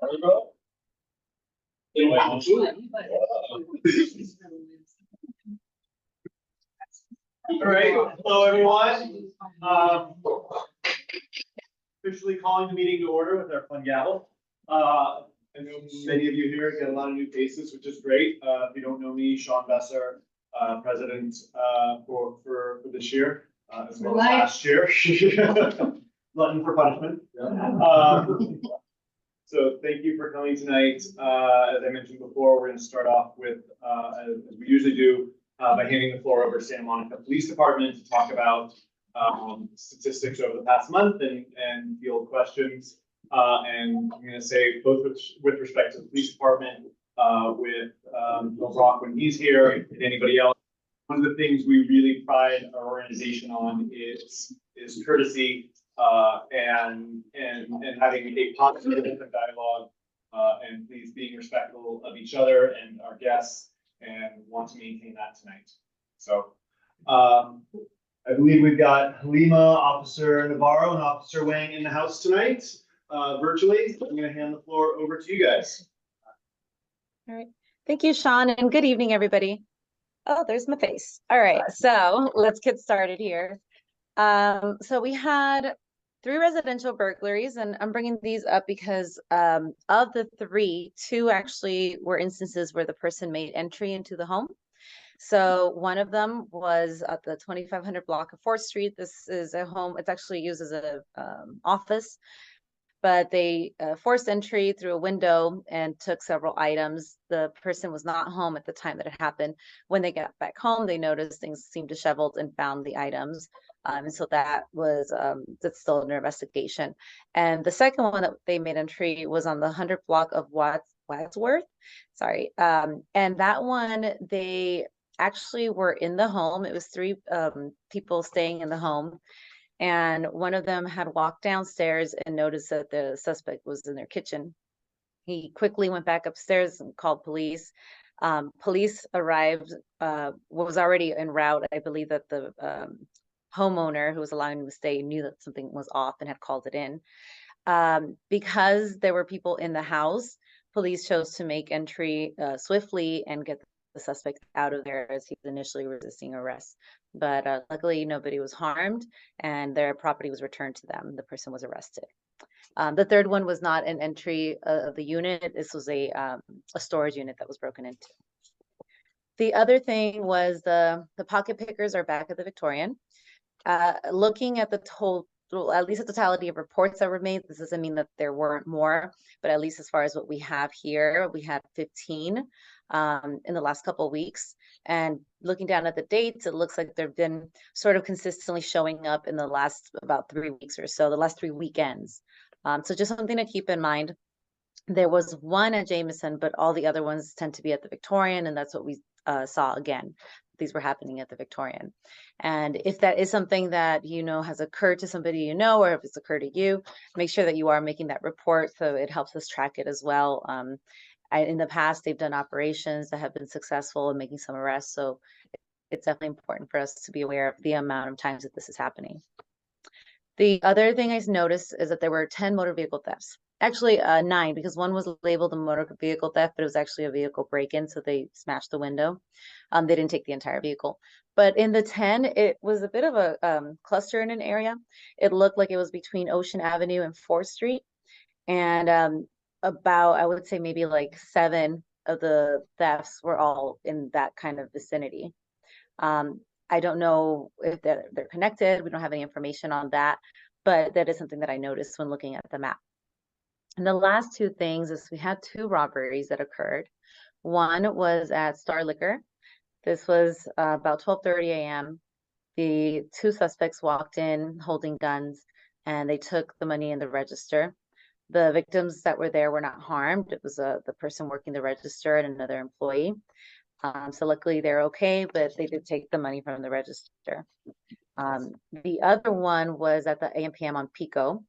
All right, hello everyone. Officially calling the meeting to order with our fun gavel. I know many of you here got a lot of new faces, which is great. If you don't know me, Sean Besser, president for this year, as well as last year. Glutton for punishment. So thank you for coming tonight. As I mentioned before, we're going to start off with, as we usually do, by handing the floor over to Santa Monica Police Department to talk about statistics over the past month and field questions. And I'm going to say both with respect to the police department, with Bill Brock when he's here, and anybody else. One of the things we really pride our organization on is courtesy and having a positive dialogue, and please being respectful of each other and our guests, and want to maintain that tonight. So I believe we've got Halima, Officer Navarro, and Officer Wang in the house tonight, virtually. I'm going to hand the floor over to you guys. All right. Thank you, Sean, and good evening, everybody. Oh, there's my face. All right, so let's get started here. So we had 3 residential burglaries, and I'm bringing these up because of the 3, 2 actually were instances where the person made entry into the home. So one of them was at the 2500 block of 4th Street. This is a home, it's actually used as a office, but they forced entry through a window and took several items. The person was not home at the time that it happened. When they got back home, they noticed things seemed disheveled and found the items. And so that was, that's still under investigation. And the second one that they made entry was on the 100 block of Wadsworth. Sorry. And that one, they actually were in the home. It was 3 people staying in the home. And one of them had walked downstairs and noticed that the suspect was in their kitchen. He quickly went back upstairs and called police. Police arrived, was already en route. I believe that the homeowner who was allowing him to stay knew that something was off and had called it in. Because there were people in the house, police chose to make entry swiftly and get the suspect out of there, as he was initially resisting arrest. But luckily nobody was harmed and their property was returned to them. The person was arrested. The third one was not an entry of the unit. This was a storage unit that was broken into. The other thing was the pocket pickers are back at the Victorian. Looking at the total, at least the totality of reports that were made, this doesn't mean that there weren't more, but at least as far as what we have here, we had 15 in the last couple of weeks. And looking down at the dates, it looks like they've been sort of consistently showing up in the last about 3 weeks or so, the last 3 weekends. So just something to keep in mind. There was one at Jameson, but all the other ones tend to be at the Victorian, and that's what we saw again. These were happening at the Victorian. And if that is something that you know has occurred to somebody you know, or if it's occurred to you, make sure that you are making that report so it helps us track it as well. In the past, they've done operations that have been successful in making some arrests. So it's definitely important for us to be aware of the amount of times that this is happening. The other thing I noticed is that there were 10 motor vehicle thefts. Actually, 9, because one was labeled a motor vehicle theft, but it was actually a vehicle break-in, so they smashed the window. They didn't take the entire vehicle. But in the 10, it was a bit of a cluster in an area. It looked like it was between Ocean Avenue and 4th Street. And about, I would say maybe like 7 of the thefts were all in that kind of vicinity. I don't know if they're connected. We don't have any information on that, but that is something that I noticed when looking at the map. And the last 2 things is we had 2 robberies that occurred. One was at Star Liquor. This was about 12:30 a.m. The 2 suspects walked in holding guns, and they took the money in the register. The victims that were there were not harmed. It was the person working the register and another employee. So luckily they're okay, but they did take the money from the register. The other one was at the AMPM on Pico.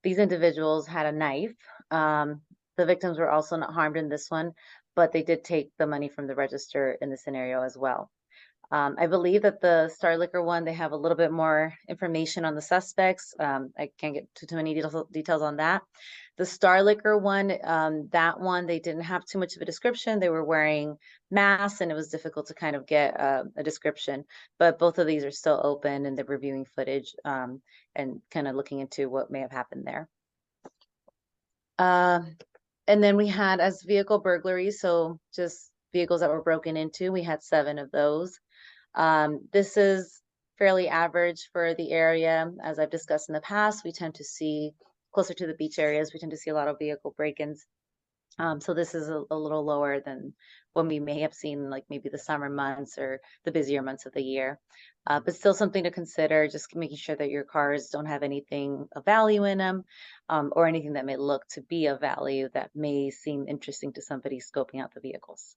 These individuals had a knife. The victims were also not harmed in this one, but they did take the money from the register in the scenario as well. I believe that the Star Liquor one, they have a little bit more information on the suspects. I can't get too many details on that. The Star Liquor one, that one, they didn't have too much of a description. They were wearing masks and it was difficult to kind of get a description. But both of these are still open and they're reviewing footage and kind of looking into what may have happened there. And then we had as vehicle burglaries, so just vehicles that were broken into. We had 7 of those. This is fairly average for the area. As I've discussed in the past, we tend to see closer to the beach areas, we tend to see a lot of vehicle break-ins. So this is a little lower than what we may have seen, like maybe the summer months or the busier months of the year. But still something to consider, just making sure that your cars don't have anything of value in them, or anything that may look to be of value that may seem interesting to somebody scoping out the vehicles.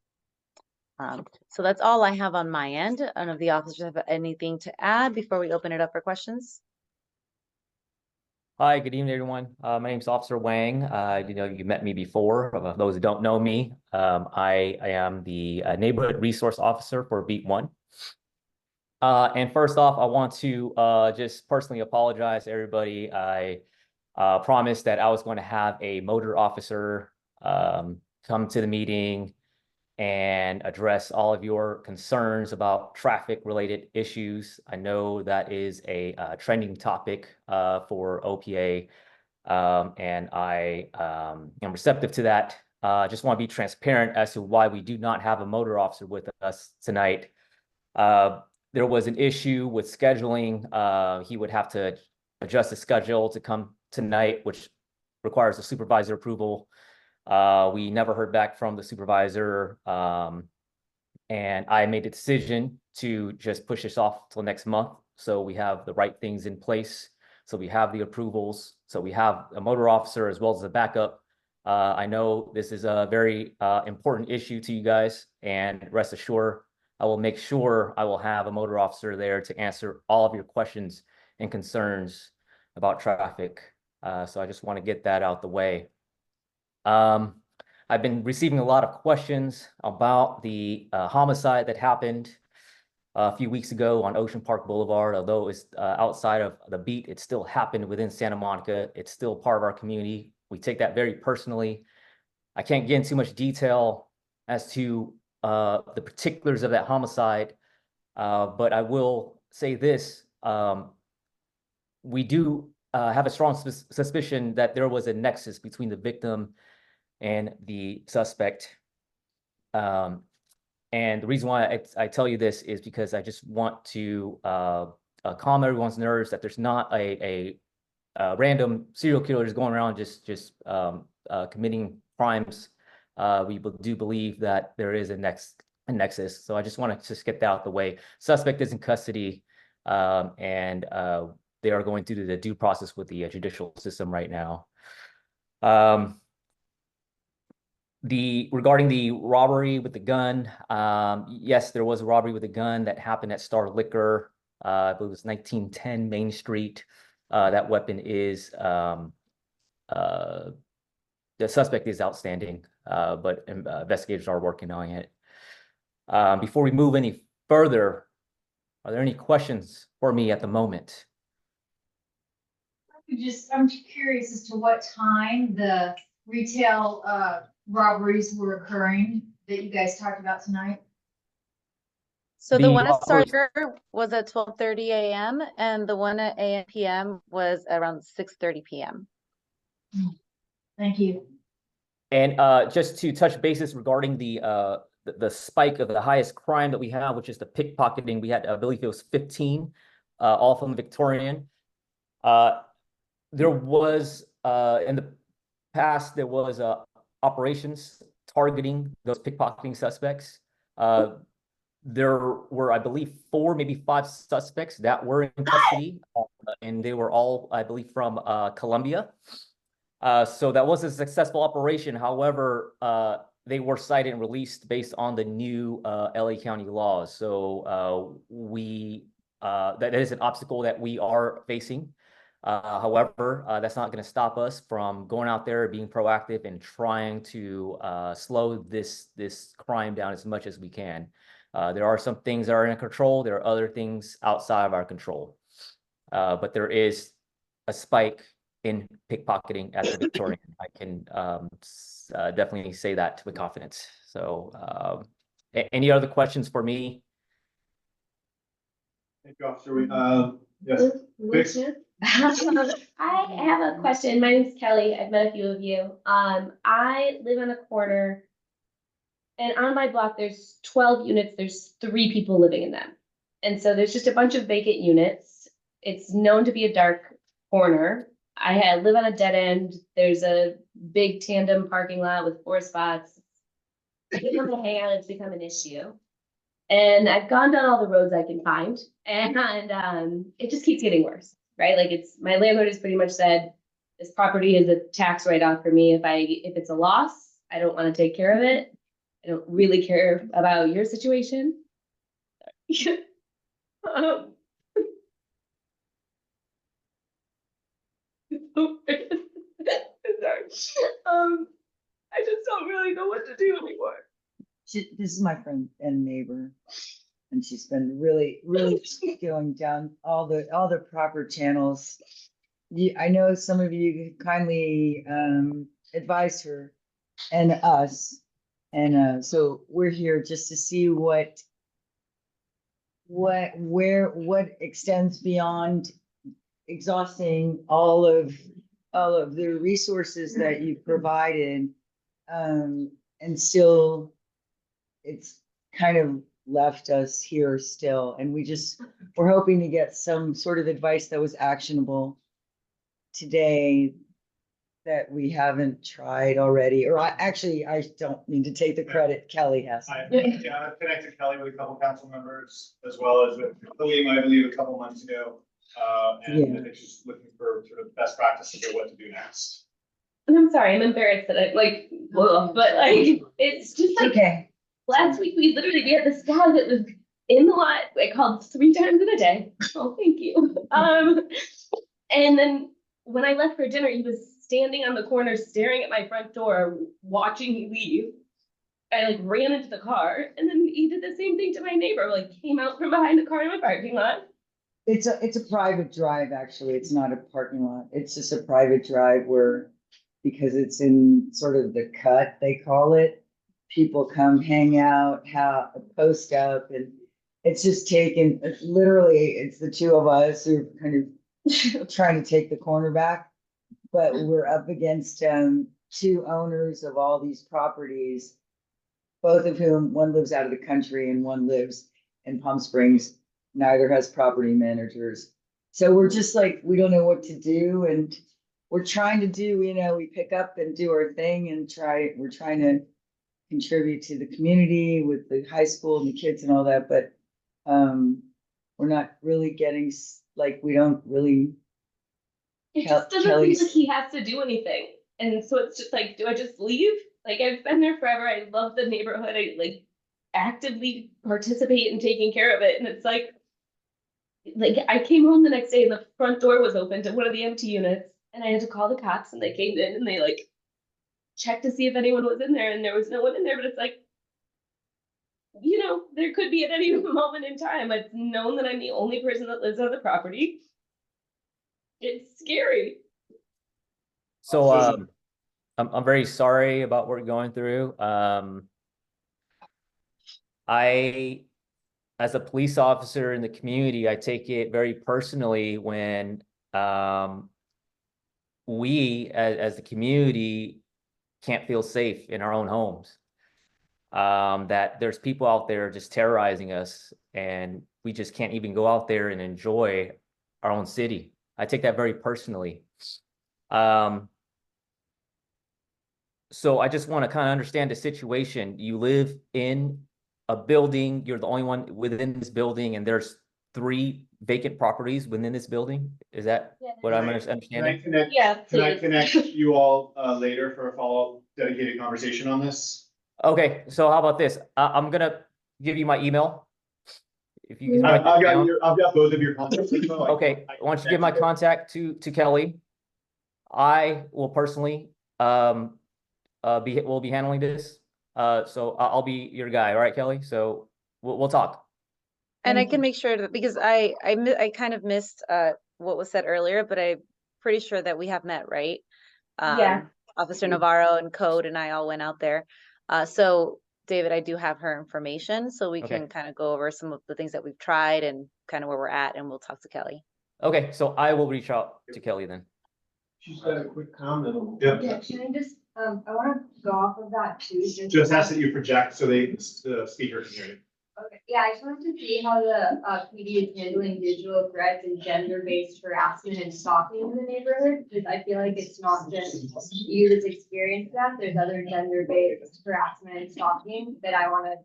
So that's all I have on my end. None of the officers have anything to add before we open it up for questions. Hi, good evening, everyone. My name's Officer Wang. You met me before. Those who don't know me, I am the Neighborhood Resource Officer for Beat 1. And first off, I want to just personally apologize to everybody. I promised that I was going to have a motor officer come to the meeting and address all of your concerns about traffic-related issues. I know that is a trending topic for OPA, and I am receptive to that. Just want to be transparent as to why we do not have a motor officer with us tonight. There was an issue with scheduling. He would have to adjust his schedule to come tonight, which requires a supervisor approval. We never heard back from the supervisor, and I made the decision to just push this off till next month so we have the right things in place, so we have the approvals, so we have a motor officer as well as a backup. I know this is a very important issue to you guys, and rest assured, I will make sure I will have a motor officer there to answer all of your questions and concerns about traffic. So I just want to get that out the way. I've been receiving a lot of questions about the homicide that happened a few weeks ago on Ocean Park Boulevard. Although it's outside of the beat, it still happened within Santa Monica. It's still part of our community. We take that very personally. I can't get into too much detail as to the particulars of that homicide, but I will say this. We do have a strong suspicion that there was a nexus between the victim and the suspect. And the reason why I tell you this is because I just want to calm everyone's nerves that there's not a random serial killer just going around just committing crimes. We do believe that there is a nexus. So I just want to just get that out the way. Suspect is in custody, and they are going through the due process with the judicial system right now. Regarding the robbery with the gun, yes, there was a robbery with a gun that happened at Star Liquor. I believe it was 1910 Main Street. That weapon is the suspect is outstanding, but investigators are working on it. Before we move any further, are there any questions for me at the moment? I'm curious as to what time the retail robberies were occurring that you guys talked about tonight. So the one at Star robbers- Liquor was at 12:30 a.m. and the one at p.m. was around 6:30 p.m. Thank you. And just to touch bases regarding the spike of the highest crime that we have, which is the pickpocketing, we had, I believe it was 15, all from Victorian. There was, in the past, there was operations targeting those pickpocketing suspects. There were, I believe, 4, maybe 5 suspects that were in custody, and they were all, I believe, from Colombia. So that was a successful operation. However, they were cited and released based on the new LA County laws. So that is an obstacle that we are facing. However, that's not going to stop us from going out there, being proactive, and trying to slow this crime down as much as we can. There are some things that are in control. There are other things outside of our control. But there is a spike in pickpocketing at the Victorian. I can definitely say that with confidence. So any other questions for me? Thank you, Officer. Yes. Please. I have a question. My name's Kelly. I've met a few of you. I live on a corner, and on my block there's 12 units. There's 3 people living in them. And so there's just a bunch of vacant units. It's known to be a dark corner. I live on a dead end. There's a big tandem parking lot with 4 spots. It's become a hangout. It's become an issue. And I've gone down all the roads I can find, and it just keeps getting worse, right? Like my landlord has pretty much said, this property is a tax write-off for me. If it's a loss, I don't want to take care of it. I don't really care about your situation. um, Sorry. I just don't really know what to do anymore. This is my friend and neighbor, and she's been really going down all the proper channels. I know some of you kindly advised her and us, and so we're here just to see what extends beyond exhausting all of the resources that you provided, and still it's kind of left us here still, and we're hoping to get some sort of advice that was actionable today that we haven't tried already. Or I don't mean to take the credit. Kelly has. I've connected Kelly with a couple council members, as well as with William, I believe, a couple months ago. And I think she's looking for sort of best practices of what to do next. And I'm sorry, I'm embarrassed that I but like, it's just like, Okay. last week we had this guy that was in the lot. I called 3 times in a day. Oh, thank you. And then when I left for dinner, he was standing on the corner staring at my front door, watching me leave. I like ran into the car, and then he did the same thing to my neighbor, like came out from behind the car in my parking lot. It's a private drive, actually. It's not a parking lot. It's just a private drive because it's in sort of the cut, they call it. People come hang out, post up, and it's just literally, it's the 2 of us who are kind of trying to take the corner back. But we're up against 2 owners of all these properties, both of whom, one lives out of the country and one lives in Palm Springs. Neither has property managers. So we're just like, we don't know what to do. And we're trying to do, we pick up and do our thing and we're trying to contribute to the community with the high school and the kids and all that. But we're not really getting, like, we don't really. It just doesn't seem like he has to do anything. And so it's just like, do I just leave? Like, I've been there forever. I love the neighborhood. I like actively participate in taking care of it. And it's like I came home the next day and the front door was open to one of the empty units, and I had to call the cops, and they came in and they like checked to see if anyone was in there, and there was no one in there. But it's like, there could be at any moment in time. It's known that I'm the only person that lives on the property. It's scary. So I'm very sorry about what you're going through. As a police officer in the community, I take it very personally when we as the community can't feel safe in our own homes. That there's people out there just terrorizing us, and we just can't even go out there and enjoy our own city. I take that very personally. So I just want to kind of understand the situation. You live in a building, you're the only one within this building, and there's 3 vacant properties within this building. Is that what I'm understanding? Can I connect you all later for a follow-up dedicated conversation on this? Okay, so how about this? I'm gonna give you my email. If you can I've write that down. got both of your contacts. Okay, why don't you give my contact to Kelly? I will personally will be handling this. So I'll be your guy, all right, Kelly? So we'll talk. And I can make sure that, because I kind of missed what was said earlier, but I pretty sure that we have met, right? Yeah. Officer Navarro and Code and I all went out there. So David, I do have her information, so we Okay. can kind of go over some of the things that we've tried and kind of where we're at, and we'll talk to Kelly. Okay, so I will reach out to Kelly then. She's got a quick comment. Yep. Yeah, can I just, I wanna go off of that too. Just ask that you project so the speaker can hear you. Okay, yeah, I just wanted to see how the PD is handling digital threats and gender-based harassment and stalking in the neighborhood, because I feel like it's not just you that's experienced that, there's other gender-based harassment and stalking that I wanna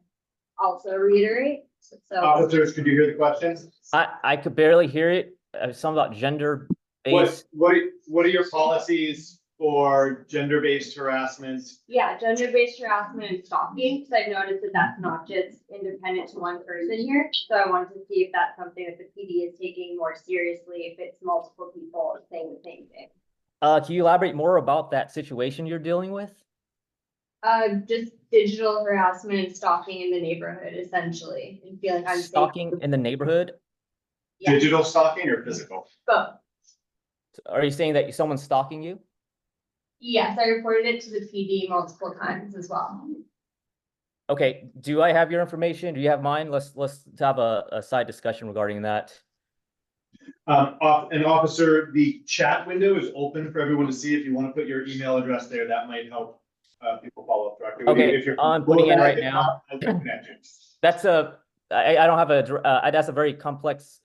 also reiterate, so. Officers, could you hear the questions? I could barely hear it. Something about gender based. What are your policies for gender-based harassment? Yeah, gender-based harassment and stalking, because I've noticed that that's not just independent to one person here. So I wanted to see if that's something that the PD is taking more seriously, if it's multiple people saying the same thing. Can you elaborate more about that situation you're dealing with? Just digital harassment and stalking in the neighborhood, essentially, and feeling unsafe. Stalking in the neighborhood? Yeah, Digital stalking or physical? both. Are you saying that someone's stalking you? Yes, I reported it to the PD multiple times as well. Okay, do I have your information? Do you have mine? Let's have a side discussion regarding that. An officer, the chat window is open for everyone to see. If you want to put your email address there, that might help people follow up directly. Okay, If you're I'm putting in right if now. not, I can connect you. That's I don't have that's a very complex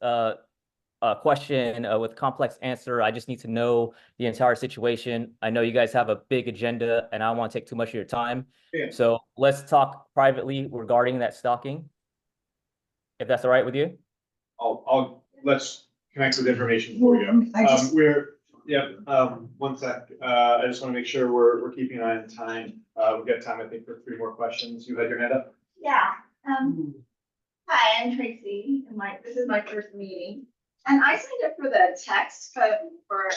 question with complex answer. I just need to know the entire situation. I know you guys have a big agenda and I don't want to take too much of your time. Yeah. So let's talk privately regarding that stalking. If that's all right with you? Let's connect with information for you. I just- One sec. I just want to make sure we're keeping an eye on time. We've got time, I think, for 3 more questions. You had your hand up? Yeah, hi, I'm Tracy, and this is my first meeting. And I signed up for the text code for,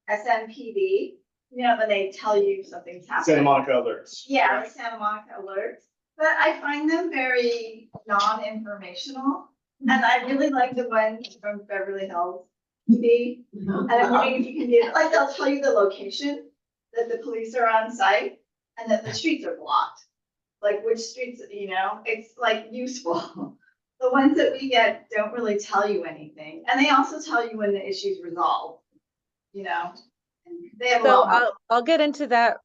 SMPD, you know, when they tell you something's happening. Santa Monica alerts. Yeah, the Santa Monica alerts, but I find them very non-informational. And I really like the ones from Beverly Hills PD. And I'm wondering if you can do, like, they'll tell you the location that the police are on site and that the streets are blocked. Like which streets, you know, it's like useful. The ones that we get don't really tell you anything. And they also tell you when the issue's resolved, you know. And they have a So lot more. I'll get into that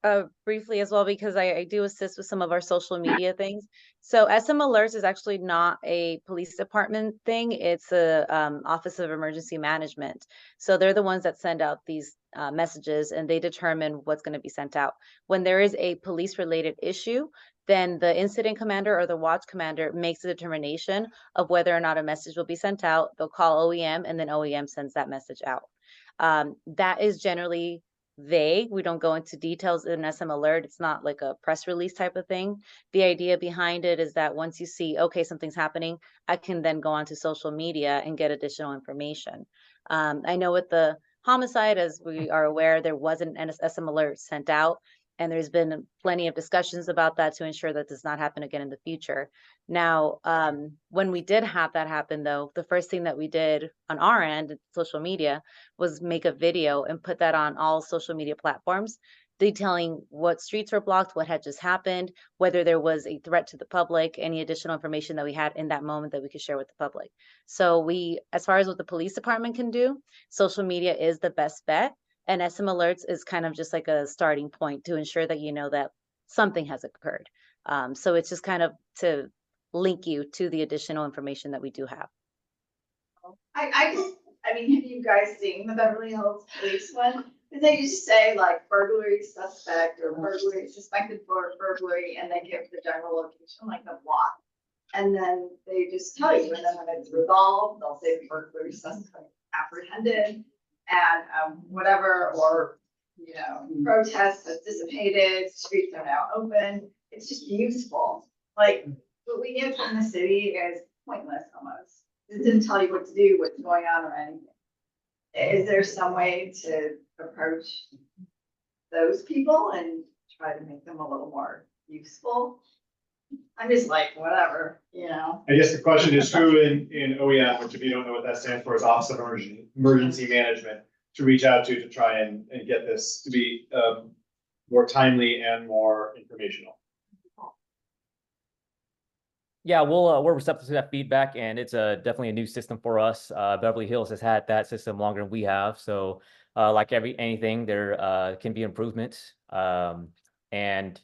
briefly as well, because I do assist with some of our social media things. So SM Alerts is actually not a police department thing. It's a Office of Emergency Management. So they're the ones that send out these messages, and they determine what's going to be sent out. When there is a police related issue, then the incident commander or the watch commander makes a determination of whether or not a message will be sent out. They'll call OEM, and then OEM sends that message out. That is generally vague. We don't go into details in SM Alert. It's not like a press release type of thing. The idea behind it is that once you see, okay, something's happening, I can then go onto social media and get additional information. I know with the homicide, as we are aware, there wasn't an SM Alert sent out. And there's been plenty of discussions about that to ensure that does not happen again in the future. Now, when we did have that happen, though, the first thing that we did on our end, social media, was make a video and put that on all social media platforms, detailing what streets were blocked, what had just happened, whether there was a threat to the public, any additional information that we had in that moment that we could share with the public. So we, as far as what the police department can do, social media is the best bet. And SM Alerts is kind of just like a starting point to ensure that you know that something has occurred. So it's just kind of to link you to the additional information that we do have. I mean, have you guys seen the Beverly Hills police one? Because they just say like burglary suspect or burglary suspected for burglary, and they give the general location, like the block. And then they just tell you, and then when it's resolved, they'll say the burglary suspect apprehended. And whatever, or, you know, protests has dissipated, streets are now open. It's just useful. Like what we get from the city is pointless almost. It didn't tell you what to do, what's going on or anything. Is there some way to approach those people and try to make them a little more useful? I'm just like, whatever, you know. I guess the question is who in OEM, which if you don't know what that stands for, is Office of Emergency Management, reach out to try and get this to be more timely and more informational. Yeah, we're receptive to that feedback, and it's definitely a new system for us. Beverly Hills has had that system longer than we have, so like anything, there can be improvements. And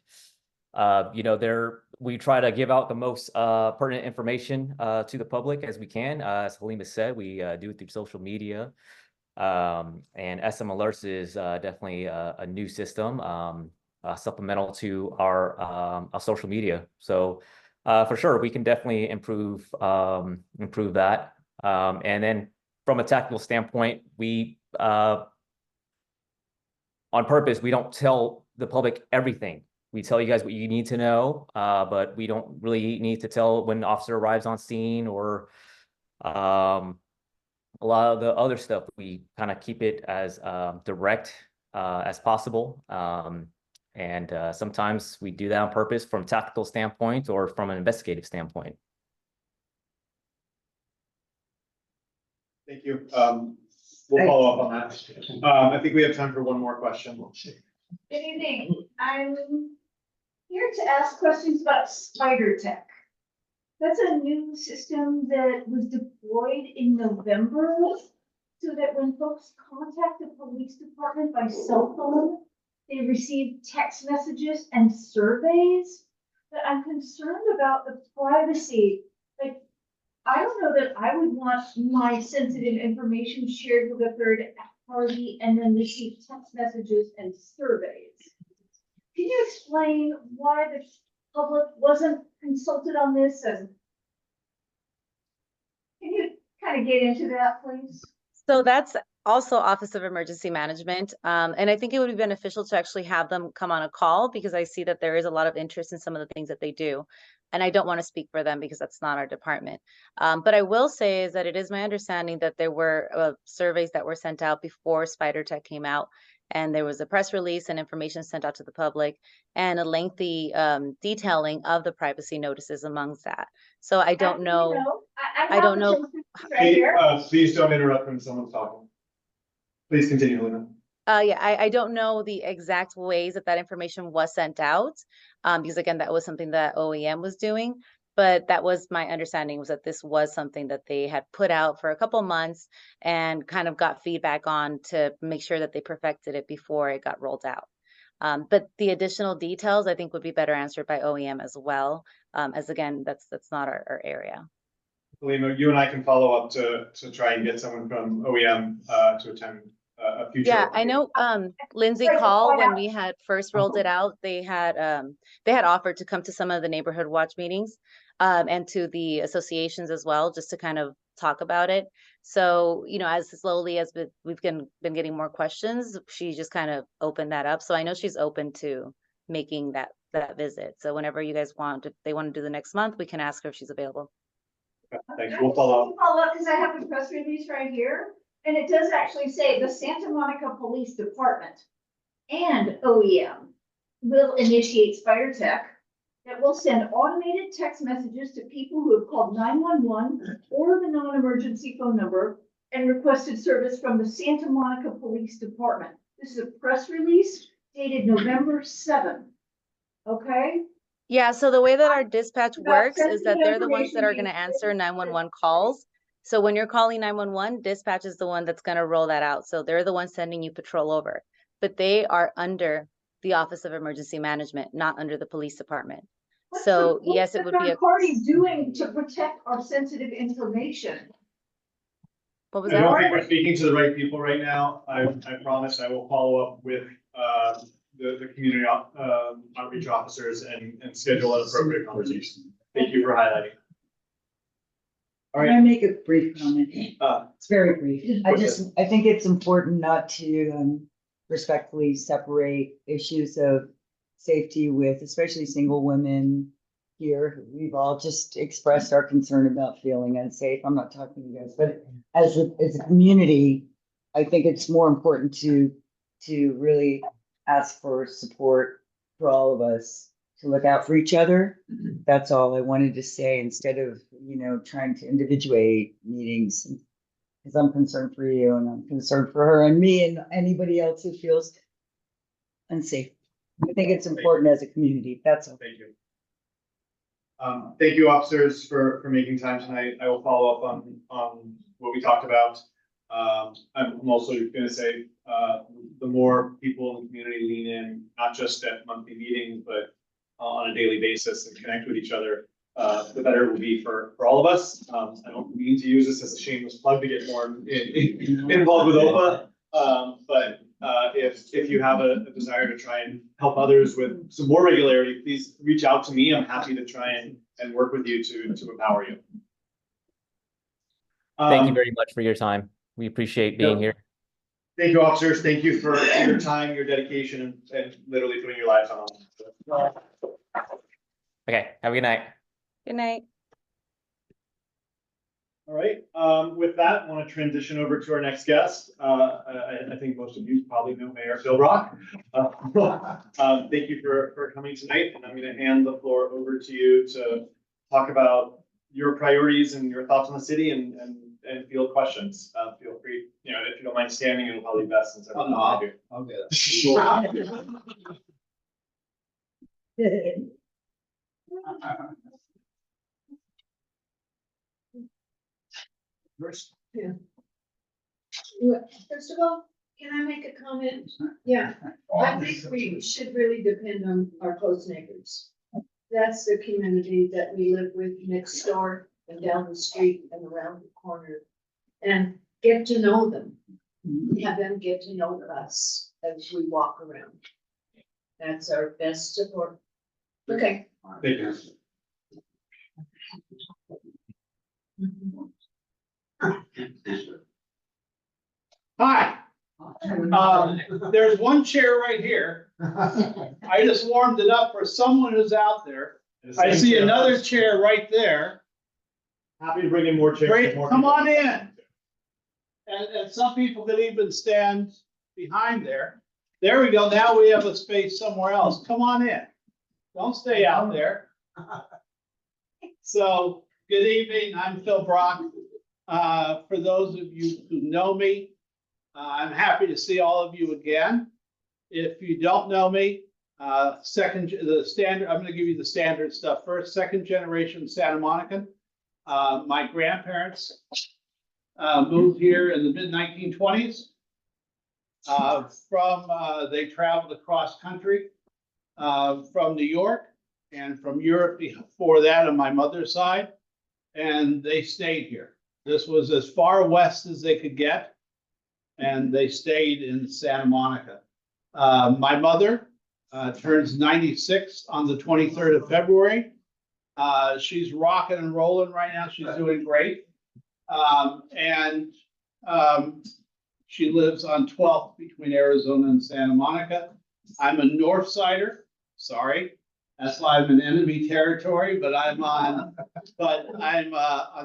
you know, we try to give out the most pertinent information to the public as we can. As Halima said, we do it through social media. And SM Alerts is definitely a new system, supplemental to our social media. So for sure, we can definitely improve that. And then from a tactical standpoint, we on purpose, we don't tell the public everything. We tell you guys what you need to know, but we don't really need to tell when the officer arrives on scene or a lot of the other stuff. We kind of keep it as direct as possible. And sometimes we do that on purpose from a tactical standpoint or from an investigative standpoint. Thank you. We'll follow up on that. I think we have time for one more question. Good evening. I'm here to ask questions about Spider Tech. That's a new system that was deployed in November, so that when folks contact the police department by cell phone, they receive text messages and surveys. But I'm concerned about the privacy. Like, I don't know that I would want my sensitive information shared with a third party and then receive text messages and surveys. Can you explain why the public wasn't consulted on this, and can you kind of get into that, please? So that's also Office of Emergency Management. And I think it would be beneficial to actually have them come on a call, because I see that there is a lot of interest in some of the things that they do. And I don't want to speak for them because that's not our department. But I will say is that it is my understanding that there were surveys that were sent out before Spider Tech came out. And there was a press release and information sent out to the public and a lengthy detailing of the privacy notices amongst that. So I don't know. I don't know. Right here. Please don't interrupt when someone's talking. Please continue, Halima. Yeah, I don't know the exact ways that information was sent out, because again, that was something that OEM was doing. But that was my understanding, was that this was something that they had put out for a couple months and kind of got feedback on to make sure that they perfected it before it got rolled out. But the additional details, I think, would be better answered by OEM as well, as again, that's not our area. Halima, you and I can follow up to try and get someone from OEM to attend a future. Yeah, I know Lindsay Call, when we had first rolled it out, they had offered to come to some of the neighborhood watch meetings and to the associations as well, just to kind of talk about it. So, you know, as slowly as we've been getting more questions, she just kind of opened that up. So I know she's open to making that visit. So whenever you guys want, if they want to do the next month, we can ask her if she's available. Okay, thanks. We'll follow up. Follow up, because I have the press release right here. And it does actually say the Santa Monica Police Department and OEM will initiate Spider Tech that will send automated text messages to people who have called 911 or the non-emergency phone number and requested service from the Santa Monica Police Department. This is a press release dated November 7th. Okay? Yeah, so the way that our dispatch About works is that they're the ones that are going to information answer 911 calls. So when you're calling 911, dispatch is the one that's going to roll that out. So they're the ones sending you patrol over, but they are under the Office of Emergency Management, not under the police department. So yes, it would be a party doing to protect our sensitive information. What was I don't that? think we're speaking to the right people right now. I promise I will follow up with the community outreach officers and schedule an appropriate conversation. Thank you for highlighting. All Can I right. make a brief comment? It's very brief. I think it's important not to respectfully separate issues of safety with, especially single women here. We've all just expressed our concern about feeling unsafe. I'm not talking to you guys, but as a community, I think it's more important to really ask for support for all of us, to look out for each other. That's all I wanted to say, instead of, you know, trying to individuate meetings. Because I'm concerned for you and I'm concerned for her and me and anybody else who feels unsafe. I think it's important as a community. That's all. Thank you. Thank you, officers, for making time tonight. I will follow up on what we talked about. I'm also gonna say, the more people in the community lean in, not just at monthly meetings, but on a daily basis and connect with each other, the better it will be for all of us. I don't mean to use this as a shameless plug to get more involved with OPA. But if you have a desire to try and help others with some more regularity, please reach out to me. I'm happy to try and work with you to empower you. Thank you very much for your time. We appreciate being here. Thank you, officers. Thank you for your time, your dedication, and literally putting your lives on. Okay, have a good night. Good night. All right, with that, I want to transition over to our next guest. I think most of you probably know Mayor Phil Brock. Thank you for coming tonight, and I'm going to hand the floor over to you to talk about your priorities and your thoughts on the city and field questions. Feel free, if you don't mind standing, it'll probably be best since I'm here. I'll get it. First, First of all, can I make a comment? Yeah, I think we should really depend on our close neighbors. That's the community that we live with next door and down the street and around the corner. And get to know them. Have them get to know us as we walk around. That's our best support. Okay. Thank you. hi. There's one chair right here. I just warmed it up for someone who's out there. I see another chair right there. Happy to bring in more chairs. Great, more come people. on in. And some people could even stand behind there. There we go. Now we have a space somewhere else. Come on in. Don't stay out there. So, good evening. I'm Phil Brock. For those of you who know me, I'm happy to see all of you again. If you don't know me, I'm going to give you the standard stuff first. Second generation Santa Monica. My grandparents moved here in the mid-1920s. They traveled across country from New York and from Europe before that on my mother's side, and they stayed here. This was as far west as they could get, and they stayed in Santa Monica. My mother turns 96 on the 23rd of February. She's rocking and rolling right now. She's doing great. She lives on 12th between Arizona and Santa Monica. I'm a North Sider. Sorry, that's why I'm in enemy territory, but I'm on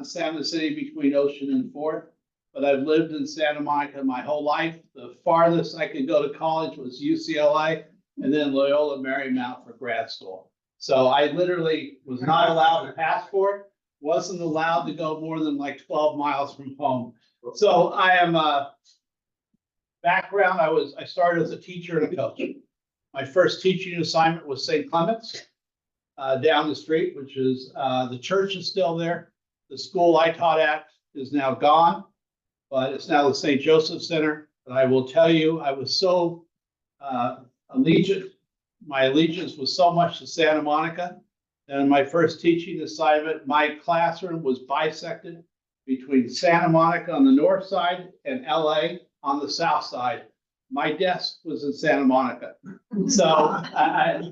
Santa City between Ocean and 4th. But I've lived in Santa Monica my whole life. The farthest I could go to college was UCLA and then Loyola Marymount for grad school. So I literally was not allowed a passport, wasn't allowed to go more than like 12 miles from home. So I am background, I started as a teacher and a coach. My first teaching assignment was St. Clement's down the street, which is the church is still there. The school I taught at is now gone, but it's now the St. Joseph Center. But I will tell you, I was so allegiant. My allegiance was so much to Santa Monica. And in my first teaching assignment, my classroom was bisected between Santa Monica on the north side and LA on the south side. My desk was in Santa Monica. So I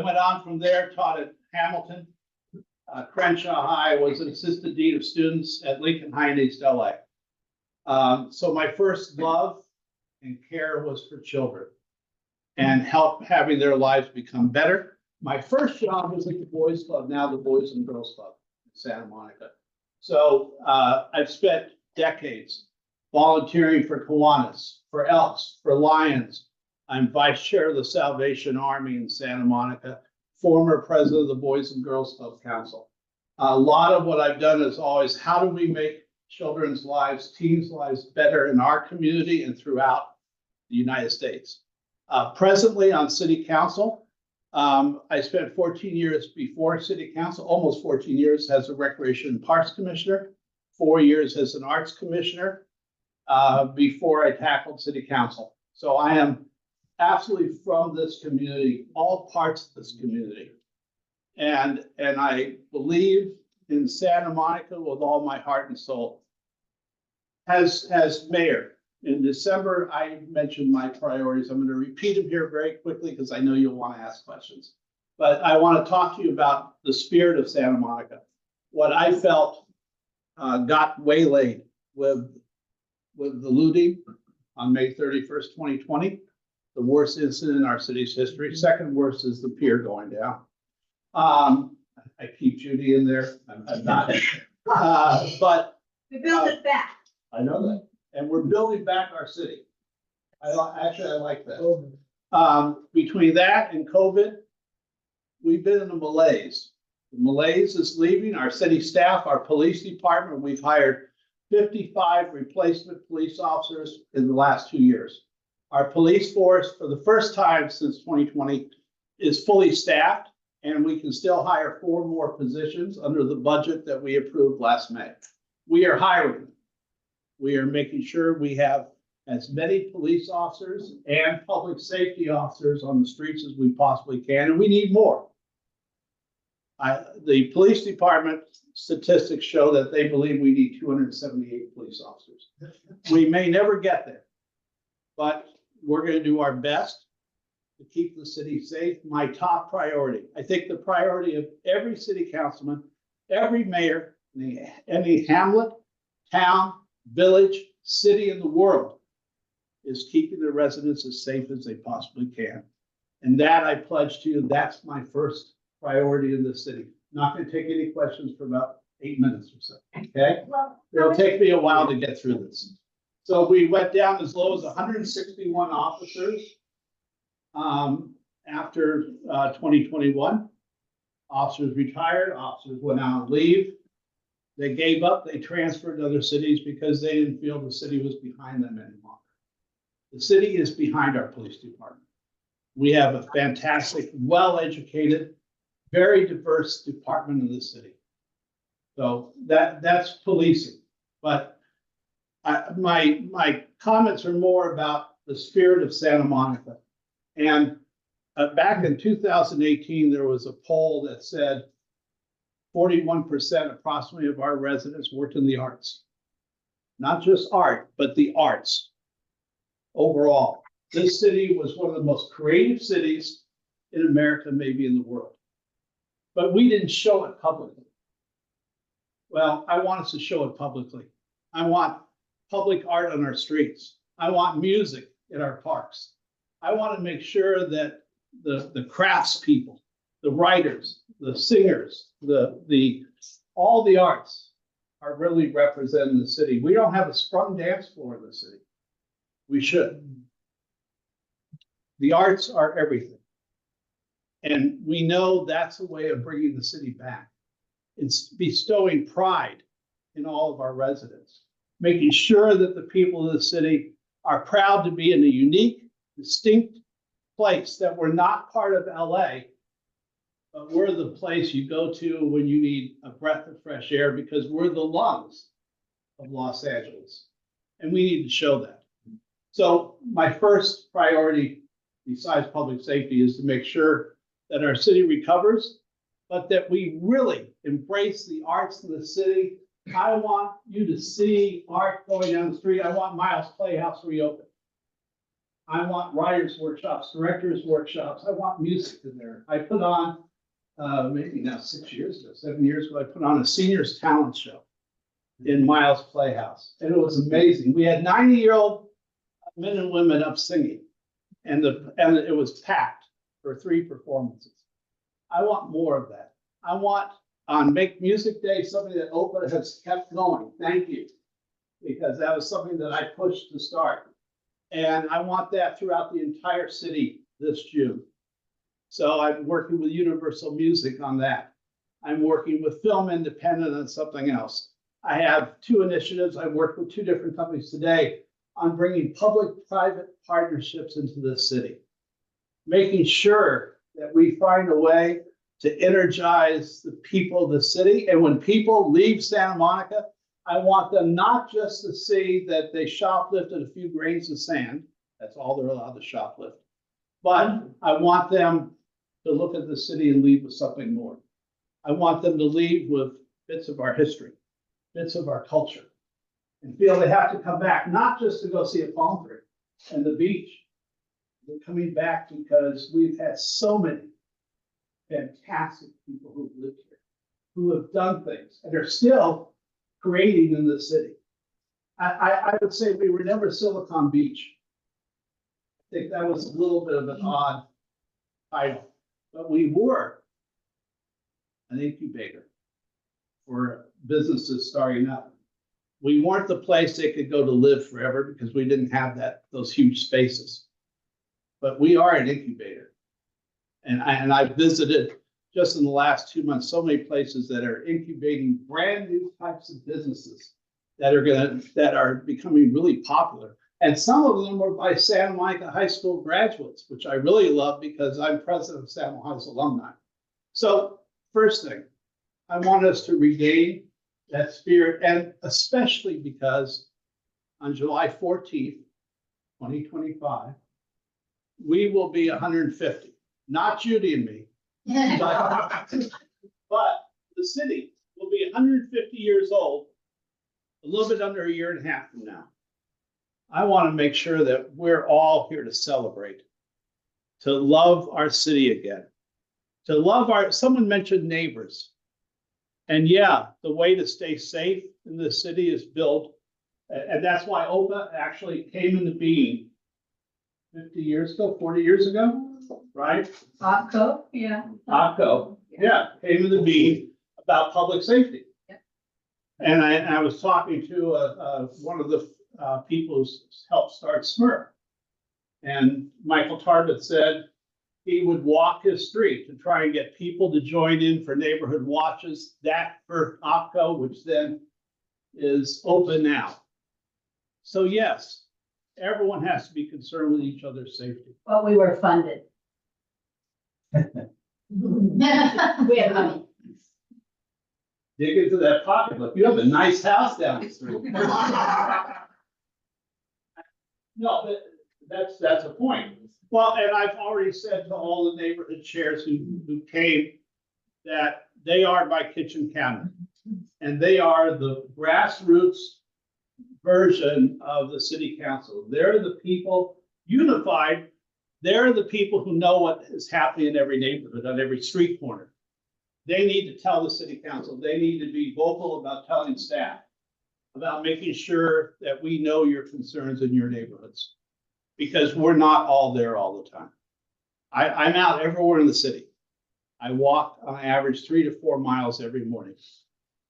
went on from there, taught at Hamilton. Crenshaw High, was an assistant dean of students at Lincoln High in East LA. So my first love and care was for children and help having their lives become better. My first job was at the Boys Club, now the Boys and Girls Club in Santa Monica. So I've spent decades volunteering for Kiwanis, for Elks, for Lions. I'm vice chair of the Salvation Army in Santa Monica, former president of the Boys and Girls Club Council. A lot of what I've done is always, how do we make children's lives, teens' lives better in our community and throughout the United States. Presently on city council, I spent 14 years before city council, almost 14 years as a recreation and parks commissioner, 4 years as an arts commissioner, before I tackled city council. So I am absolutely from this community, all parts of this community. And I believe in Santa Monica with all my heart and soul. As mayor, in December, I mentioned my priorities. I'm going to repeat them here very quickly because I know you'll want to ask questions. But I want to talk to you about the spirit of Santa Monica. What I felt got waylaid with the looting on May 31st, 2020, the worst incident in our city's history. Second worst is the pier going down. I keep Judy in there. I'm not. But We build it back. I know that. And we're building back our city. I like that. Between that and COVID, we've been in a malaise. The malaise is leaving our city staff, our police department. We've hired 55 replacement police officers in the last 2 years. Our police force, for the first time since 2020, is fully staffed, and we can still hire 4 more positions under the budget that we approved last May. We are hiring. We are making sure we have as many police officers and public safety officers on the streets as we possibly can, and we need more. The police department statistics show that they believe we need 278 police officers. We may never get there, but we're going to do our best to keep the city safe. My top priority, I think the priority of every city councilman, every mayor, any hamlet, town, village, city in the world is keeping their residents as safe as they possibly can. And that I pledge to you, that's my first priority in the city. Not going to take any questions for about 8 minutes or so, okay? Well, It'll take me a while to get through this. So we went down as low as 161 officers after 2021. Officers retired, officers went out on leave. They gave up, they transferred to other cities because they didn't feel the city was behind them any longer. The city is behind our police department. We have a fantastic, well-educated, very diverse department in the city. So that's policing. But my comments are more about the spirit of Santa Monica. And back in 2018, there was a poll that said 41% approximately of our residents worked in the arts. Not just art, but the arts overall. This city was one of the most creative cities in America, maybe in the world. But we didn't show it publicly. Well, I want us to show it publicly. I want public art on our streets. I want music in our parks. I want to make sure that the craftspeople, the writers, the singers, all the arts are really representing the city. We don't have a sprung dance floor in the city. We should. The arts are everything. And we know that's a way of bringing the city back. It's bestowing pride in all of our residents, making sure that the people of the city are proud to be in a unique, distinct place, that we're not part of LA, but we're the place you go to when you need a breath of fresh air, because we're the lungs of Los Angeles. And we need to show that. So my first priority, besides public safety, is to make sure that our city recovers, but that we really embrace the arts in the city. I want you to see art going down the street. I want Miles Playhouse reopened. I want writers' workshops, directors' workshops. I want music in there. I put on, maybe now 7 years ago, I put on a seniors talent show in Miles Playhouse. And it was amazing. We had 90-year-old men and women up singing, and it was packed for 3 performances. I want more of that. I want on Make Music Day, something that OPA has kept going. Thank you. Because that was something that I pushed to start. And I want that throughout the entire city this June. So I'm working with Universal Music on that. I'm working with Film Independent on something else. I have two initiatives. I worked with two different companies today on bringing public-private partnerships into the city, making sure that we find a way to energize the people of the city. And when people leave Santa Monica, I want them not just to see that they shoplifted a few grains of sand. That's all they're allowed to shoplift. But I want them to look at the city and leave with something more. I want them to leave with bits of our history, bits of our culture, and feel they have to come back, not just to go see a palm tree and the beach. They're coming back because we've had so many fantastic people who've lived here, who have done things and are still creating in the city. I would say we were never Silicon Beach. I think that was a little bit of an odd title, but we were an incubator for businesses starting up. We weren't the place they could go to live forever because we didn't have those huge spaces. But we are an incubator. And I visited just in the last 2 months so many places that are incubating brand new types of businesses that are becoming really popular. And some of them were by Santa Monica High School graduates, which I really love because I'm president of Santa Monica alumni. So first thing, I want us to regain that spirit, and especially because on July 14th, 2025, we will be 150, not Judy and me, but the city will be 150 years old, a little bit under a year and a half from now. I want to make sure that we're all here to celebrate, to love our city again, to love someone mentioned neighbors. And yeah, the way to stay safe in the city is built. And that's why OPA actually came into being 50 years ago, 40 years ago, right? OPCO, yeah. OPCO, yeah, came into being about public safety. Yeah. And I was talking to one of the people who helped start SMERF. And Michael Tarbett said he would walk his street to try and get people to join in for neighborhood watches, that for OPCO, which then is open now. So yes, everyone has to be concerned with each other's safety. But we were funded. We have money. Dig into that pocketbook. You have a nice house down the street. No, but that's a point. Well, and I've already said to all the neighborhood chairs who came that they are my kitchen cabinet. And they are the grassroots version of the city council. They're the people unified. They're the people who know what is happening in every neighborhood, on every street corner. They need to tell the city council. They need to be vocal about telling staff, about making sure that we know your concerns in your neighborhoods, because we're not all there all the time. I'm out everywhere in the city. I walk on average 3 to 4 miles every morning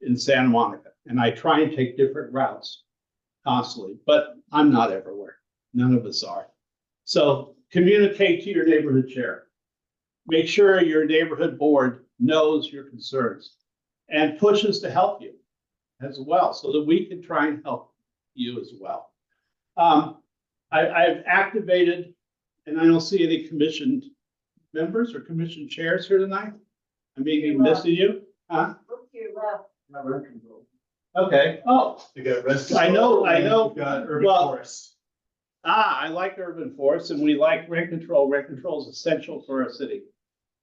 in Santa Monica, and I try and take different routes constantly, but I'm not everywhere. None of us are. So communicate to your neighborhood chair. Make sure your neighborhood board knows your concerns and pushes to help you as well, so that we can try and help you as well. I've activated, and I don't see any commissioned members or commission chairs here tonight. I may be missing you, huh? Look to your left. Okay, oh, You got rest. I know. You got urban Well, forest. I like urban forests and we like rent control. Rent control is essential for our city.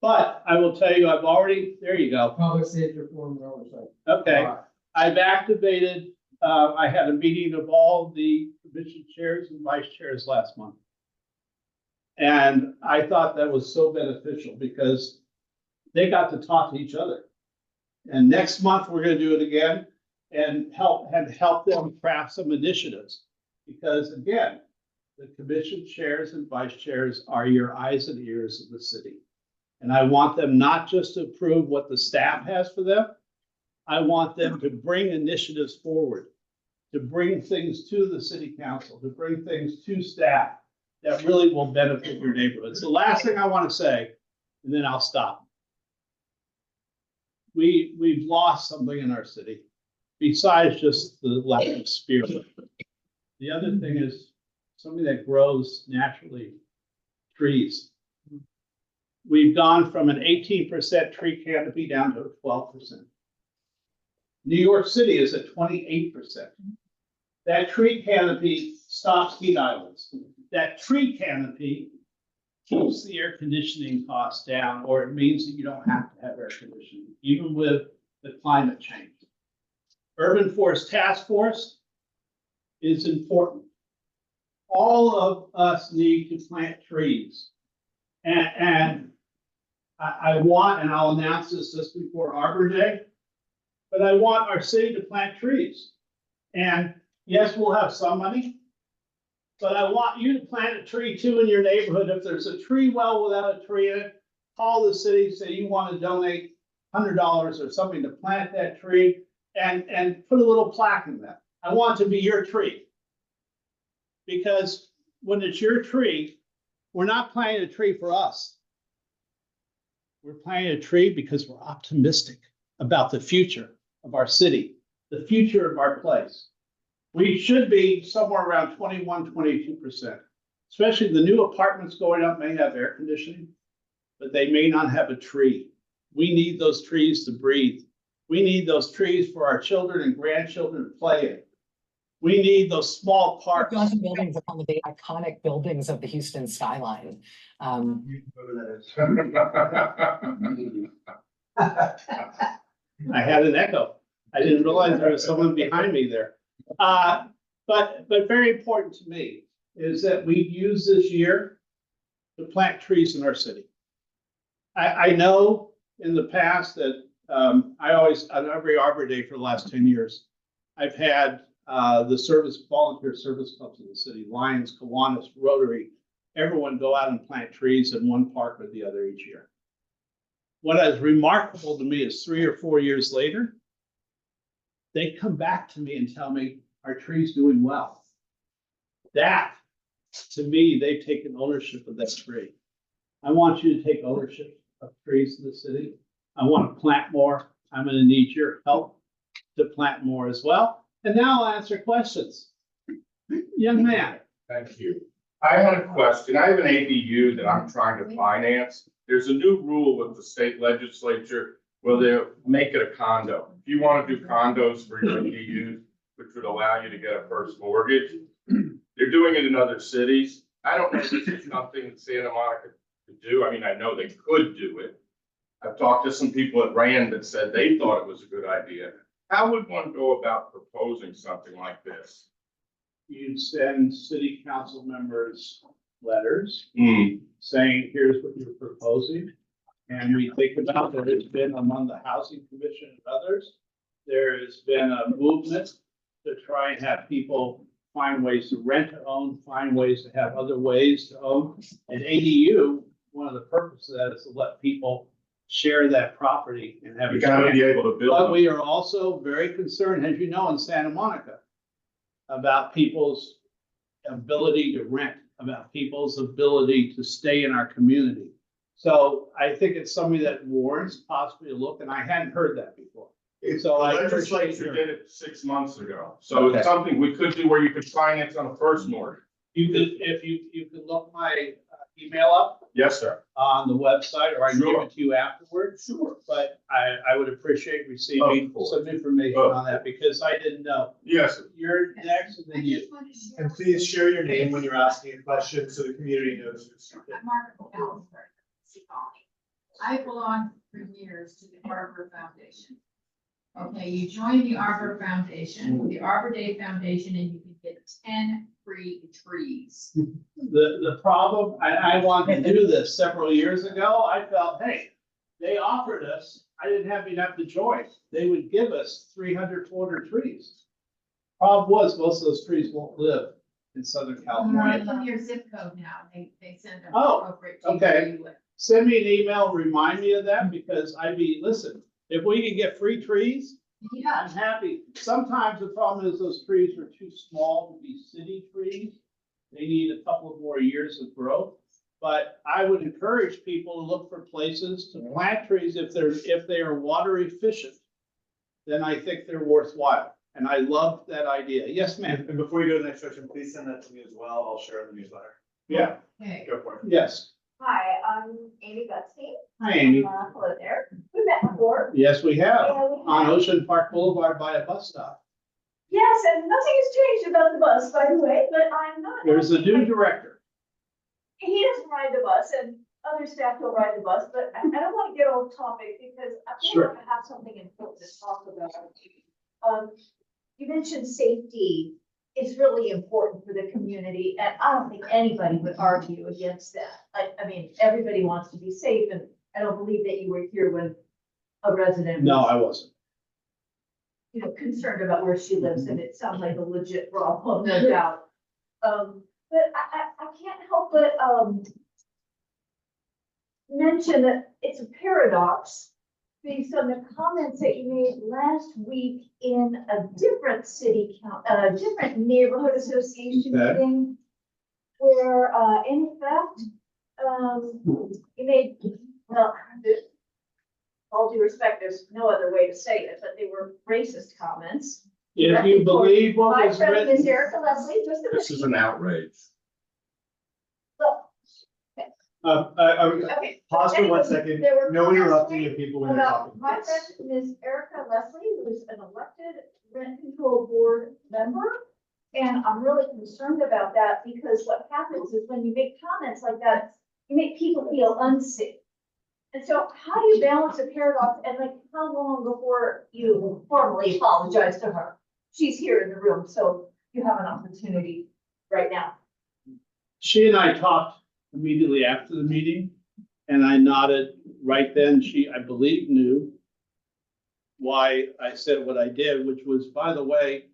But I will tell you, I've already, there you go. Public safety reform and oversight. Okay, I've activated, I had a meeting of all the commission chairs and vice chairs last month. And I thought that was so beneficial because they got to talk to each other. And next month, we're gonna do it again and help them craft some initiatives. Because again, the commission chairs and vice chairs are your eyes and ears of the city. And I want them not just to approve what the staff has for them. I want them to bring initiatives forward, to bring things to the city council, to bring things to staff that really will benefit your neighborhoods. The last thing I want to say, and then I'll stop. We've lost something in our city. besides just the lack of spirit. The other thing is something that grows naturally, trees. We've gone from an 18% tree canopy down to 12%. New York City is at 28%. That tree canopy stops heat islands. That tree canopy keeps the air conditioning costs down, or it means that you don't have to have air conditioning, even with the climate change. Urban Forest Task Force is important. All of us need to plant trees. And I want, and I'll announce this just before Arbor Day, but I want our city to plant trees. And yes, we'll have some money, but I want you to plant a tree too in your neighborhood. If there's a tree well without a tree in it, call the city, say you want to donate $100 or something to plant that tree and put a little plaque in that. I want it to be your tree. Because when it's your tree, we're not planting a tree for us. We're planting a tree because we're optimistic about the future of our city, the future of our place. We should be somewhere around 21, 22%. Especially the new apartments going up may have air conditioning, but they may not have a tree. We need those trees to breathe. We need those trees for our children and grandchildren to play in. We need those small parks. Johnson buildings accommodate iconic buildings of the Houston skyline. I had an echo. I didn't realize there was someone behind me there. But very important to me is that we use this year to plant trees in our city. I know in the past that on every Arbor Day for the last 10 years, I've had the volunteer service clubs in the city, Lions, Kiwanis, Rotary, everyone go out and plant trees in one park or the other each year. What is remarkable to me is 3 or 4 years later, they come back to me and tell me our tree's doing well. That, to me, they've taken ownership of that tree. I want you to take ownership of trees in the city. I want to plant more. I'm going to need your help to plant more as well. And now I'll answer questions. Young man. Thank you. I had a question. I have an ADU that I'm trying to finance. There's a new rule with the state legislature where they'll make it a condo. If you want to do condos for your ADUs, which would allow you to get a first mortgage, they're doing it in other cities. I don't know if this is something that Santa Monica could do. I mean, I know they could do it. I've talked to some people at Rand that said they thought it was a good idea. How would one go about proposing something like this? You'd send city council members letters saying, here's what you're proposing. And we think about that there's been among the Housing Commission and others, there has been a movement to try and have people find ways to rent to own, find ways to have other ways to own. And ADU, one of the purposes of that is to let people share that property and have. You gotta be able to build. But we are also very concerned, as you know, in Santa Monica, about people's ability to rent, about people's ability to stay in our community. So I think it's something that warrants possibly a look, and I hadn't heard that before. So The I legislature did it 6 months ago. So it's something we could do where you could finance on a first mortgage. You could, if you could look my email up Yes, sir. on the website, or I can give Sure. it to you afterwards. Sure. But I would appreciate receiving Of course. some information on that, because I didn't know. Yes, sir. You're next, and then you. And please share your name when you're asking a question so the community knows who's speaking. I'm Margaret Ellsberg, I belonged for years to the Arbor Foundation. Okay, you join the Arbor Foundation, the Arbor Day Foundation, and you can get 10 free trees. The problem, I wanted to do this several years ago. I felt, hey, they offered us, I didn't have enough to join. They would give us 300, 400 trees. Problem was, most of those trees won't live in Southern California. From your zip code now, they send them Oh, appropriate to okay. where you live. Send me an email, remind me of that, because listen, if we can get free trees, Yeah, I'm happy. Sometimes the problem is those trees are too small to be city trees. They need a couple of more years of growth. But I would encourage people to look for places to plant trees if they are water efficient. then I think they're worthwhile. And I love that idea. Yes, ma'am. And before you go to the next section, please send that to me as well. I'll share it in the newsletter. Yeah, Okay. Go for it. yes. Hi, I'm Amy Gutstein. Hi, Amy. Hello there. We met before. Yes, we have. Yeah, we On have. Ocean Park Boulevard by a bus stop. Yes, and nothing has changed about the bus, by the way, but I'm not. There's a asking, new like, director. He doesn't ride the bus and other staff don't ride the bus, but I don't want to get off topic because I feel Sure. like I have something important to talk about. You mentioned safety is really important for the community, and I don't think anybody would argue against that. I mean, everybody wants to be safe, and I don't believe that you were here when a resident. No, was, I wasn't. you know, concerned about where she lives, and it sounds like a legit problem, no doubt. But I can't help but, mention that it's a paradox based on the comments that you made last week in a different different neighborhood association Okay. meeting, where, in fact, you made, well, all due respect, there's no other way to say it, but they were racist comments. If you believe what My was friend, Ms. written, Erica Leslie, just a minute. This is an outrage. Look, okay. Pause for 1 Anyway, second. there were No comments interrupting made of people when they're about talking. my friend, Ms. Erica Leslie, who is an elected rent control board member. And I'm really concerned about that because what happens is when you make comments like that, you make people feel unsafe. And so how do you balance a paradox and like how long before you formally apologize to her? She's here in the room, so you have an opportunity right now. she and I talked immediately after the meeting, and I nodded right then. She, I believe, knew why I said what I did, which was, by the way,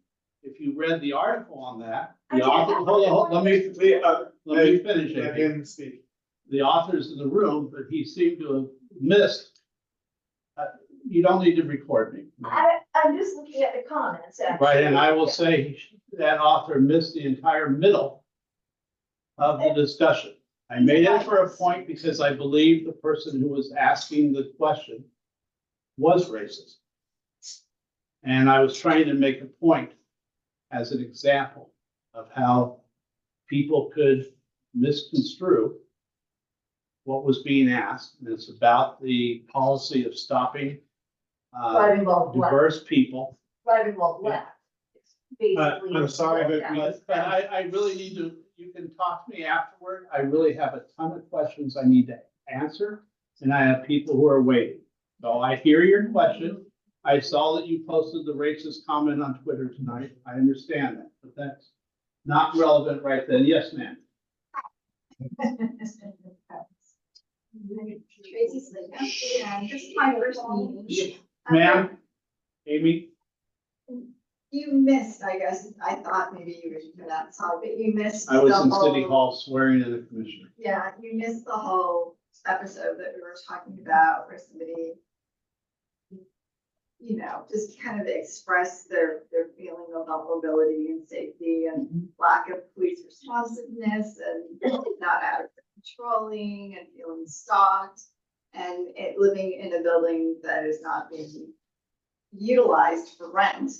if you read the article on that, I the did. author, hold on, let me finish Let it. him speak. The author's in the room, but he seemed to have missed. You don't need to record me. I'm just looking at the comments. Actually. Right, and I will say that author missed the entire middle of the discussion. I made it for a point because I believe the person who was asking the question was racist. And I was trying to make a point as an example of how people could misconstrue what was being asked. And it's about the policy of stopping Driving while black. diverse people. Driving while black. Basically. I'm sorry, but But I really need to, you can talk to me afterward. I really have a ton of questions I need to answer. And I have people who are waiting. So I hear your question. I saw that you posted the racist comment on Twitter tonight. I understand that, but that's not relevant right then. Yes, ma'am. Tracy Slater, and this is my first meeting. Ma'am, Amy, You missed, I guess, I thought maybe you were that song, but you missed. I was the in City whole- Hall swearing in a commissioner. Yeah, you missed the whole episode that we were talking about where somebody, you know, just kind of express their feeling of vulnerability and safety and lack of police responsiveness and not adequate patrolling and feeling stalked and it living in a building that is not being utilized for rent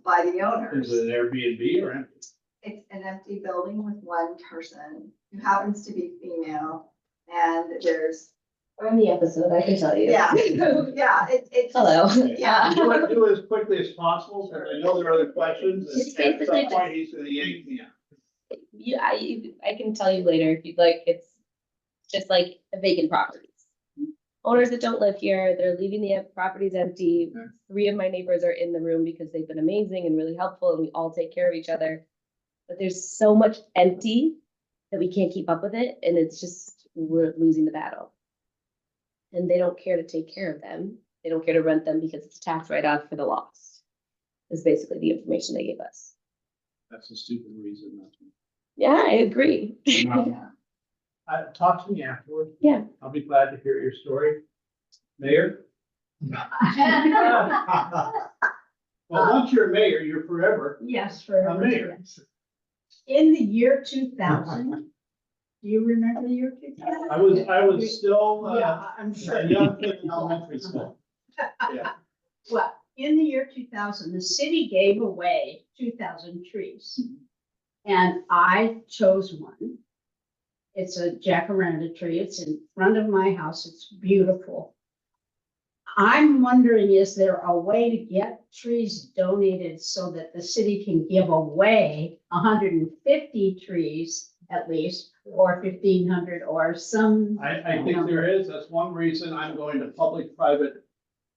by the owners. Is it an Airbnb or empty? It's an empty building with one person who happens to be female and there's, We're in the episode, I can tell you. yeah, yeah, it's. Hello. Yeah. You want to do it as quickly as possible, because I know there are other questions. It's and at some basically point, he's gonna yank me out. I can tell you later if you'd like. It's just like vacant properties. Owners that don't live here, they're leaving the properties empty. 3 of my neighbors are in the room because they've been amazing and really helpful and we all take care of each other. But there's so much empty that we can't keep up with it and it's just, we're losing the battle. And they don't care to take care of them. They don't care to rent them because it's a tax write-off for the loss. Is basically the information they gave us. That's a stupid reason. Not to. Yeah, I agree. Talk to me afterward. Yeah. I'll be glad to hear your story. Mayor? Well, once you're mayor, you're forever Yes, for. a mayor. In the year 2000, do you remember the year 2000? I was still Yeah, I'm sure. a young kid in elementary school. Yeah. Well, in the year 2000, the city gave away 2,000 trees. And I chose one. It's a jacaranda tree. It's in front of my house. It's beautiful. I'm wondering, is there a way to get trees donated so that the city can give away 150 trees at least, or 1,500 or some? I think there is. That's one reason I'm going to public-private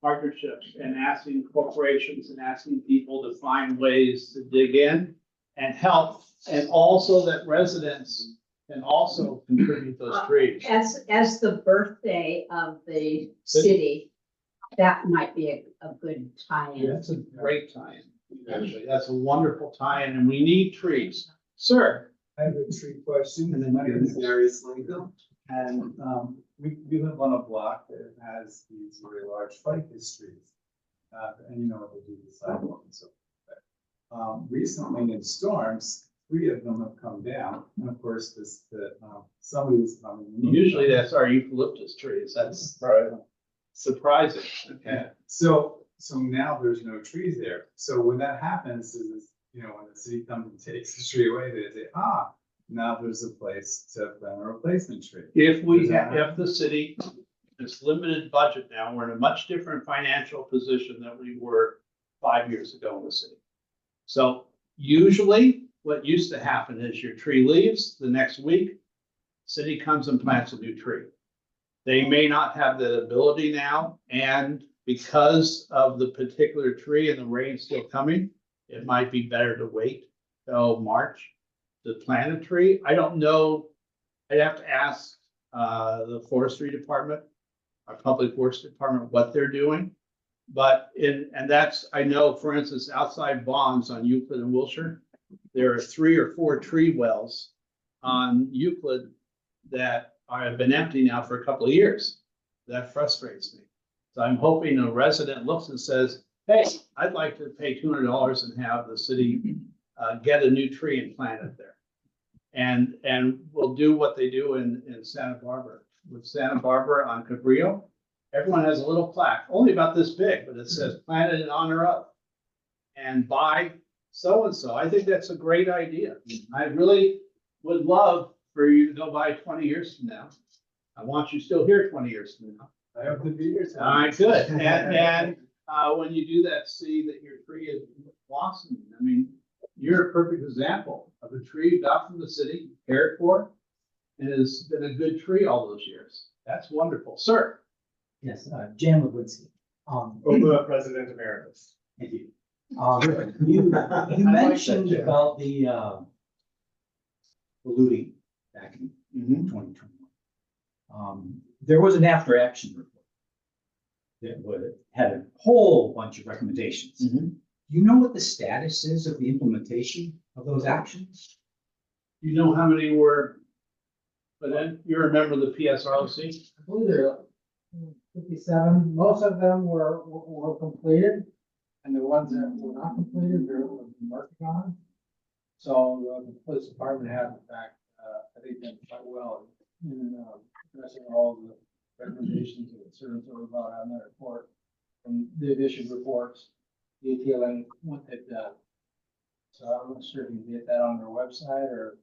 partnerships and asking corporations and asking people to find ways to dig in and help. And also that residents can also contribute those trees. As the birthday of the city, that might be a good tie-in. That's a great tie-in. Actually, that's a wonderful tie-in, and we need trees. Sir? I have a tree question, and then I get seriously. And, we live on a block that has these very large ficus trees. And you know what they do to the sidewalk and so forth. Recently in storms, 3 of them have come down, and of course, somebody's coming. Usually that's our eucalyptus trees. That's surprising. Okay. So now there's no trees there. So when that happens, is, you know, when the city comes and takes the tree away, they say, now there's a place to plant a replacement tree. If the city, this limited budget now, we're in a much different financial position than we were 5 years ago in the city. So usually what used to happen is your tree leaves the next week, city comes and plants a new tree. They may not have the ability now, and because of the particular tree and the rain still coming, it might be better to wait till March to plant a tree. I don't know. I'd have to ask the forestry department, our public works department, what they're doing. But and that's, I know, for instance, outside Bonds on Euclid and Wilshire, there are 3 or 4 tree wells on Euclid that have been empty now for a couple of years. That frustrates me. So I'm hoping a resident looks and says, hey, I'd like to pay $200 and have the city get a new tree and plant it there. And we'll do what they do in Santa Barbara. With Santa Barbara on Cabrillo, everyone has a little plaque, only about this big, but it says planted in honor of. And by so-and-so. I think that's a great idea. I really would love for you to go by 20 years from now. I want you still here 20 years from now. I hope to be here. All right, good. And when you do that, see that your tree is blossoming. I mean, you're a perfect example of a tree you got from the city, cared for, and has been a good tree all those years. That's wonderful. Sir? Yes, Jan Lewinsky. OPA President Emeritus. Thank you. You mentioned about the looting back in 2021. There was an after action report that had a whole bunch of recommendations. Do you know what the status is of the implementation of those actions? You know how many were, but then you remember the PSROC? I believe there are 57. Most of them were completed, and the ones that were not completed, they're working on. So the police department have, in fact, I think done quite well in addressing all the recommendations and concerns that were brought out in that report. And they've issued reports detailing what they've done. So I'm not sure if you can get that on their website or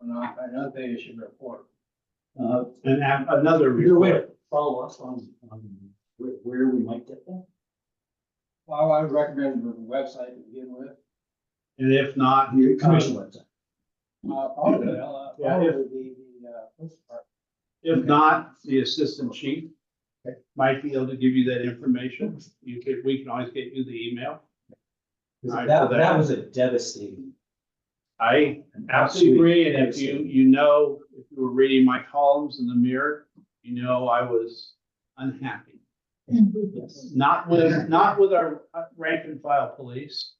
not. I know they issued a report. And another Is there a way report. to follow up on where we might get that? Well, I would recommend the website to begin with. And if not, Your commission website. Probably the police department. if not, the assistant chief might be able to give you that information. We can always get you the email. That was a devastating. I absolutely agree. And if if you were reading my columns in the Mirror, you know I was unhappy. Yes. Not with our rank and file police,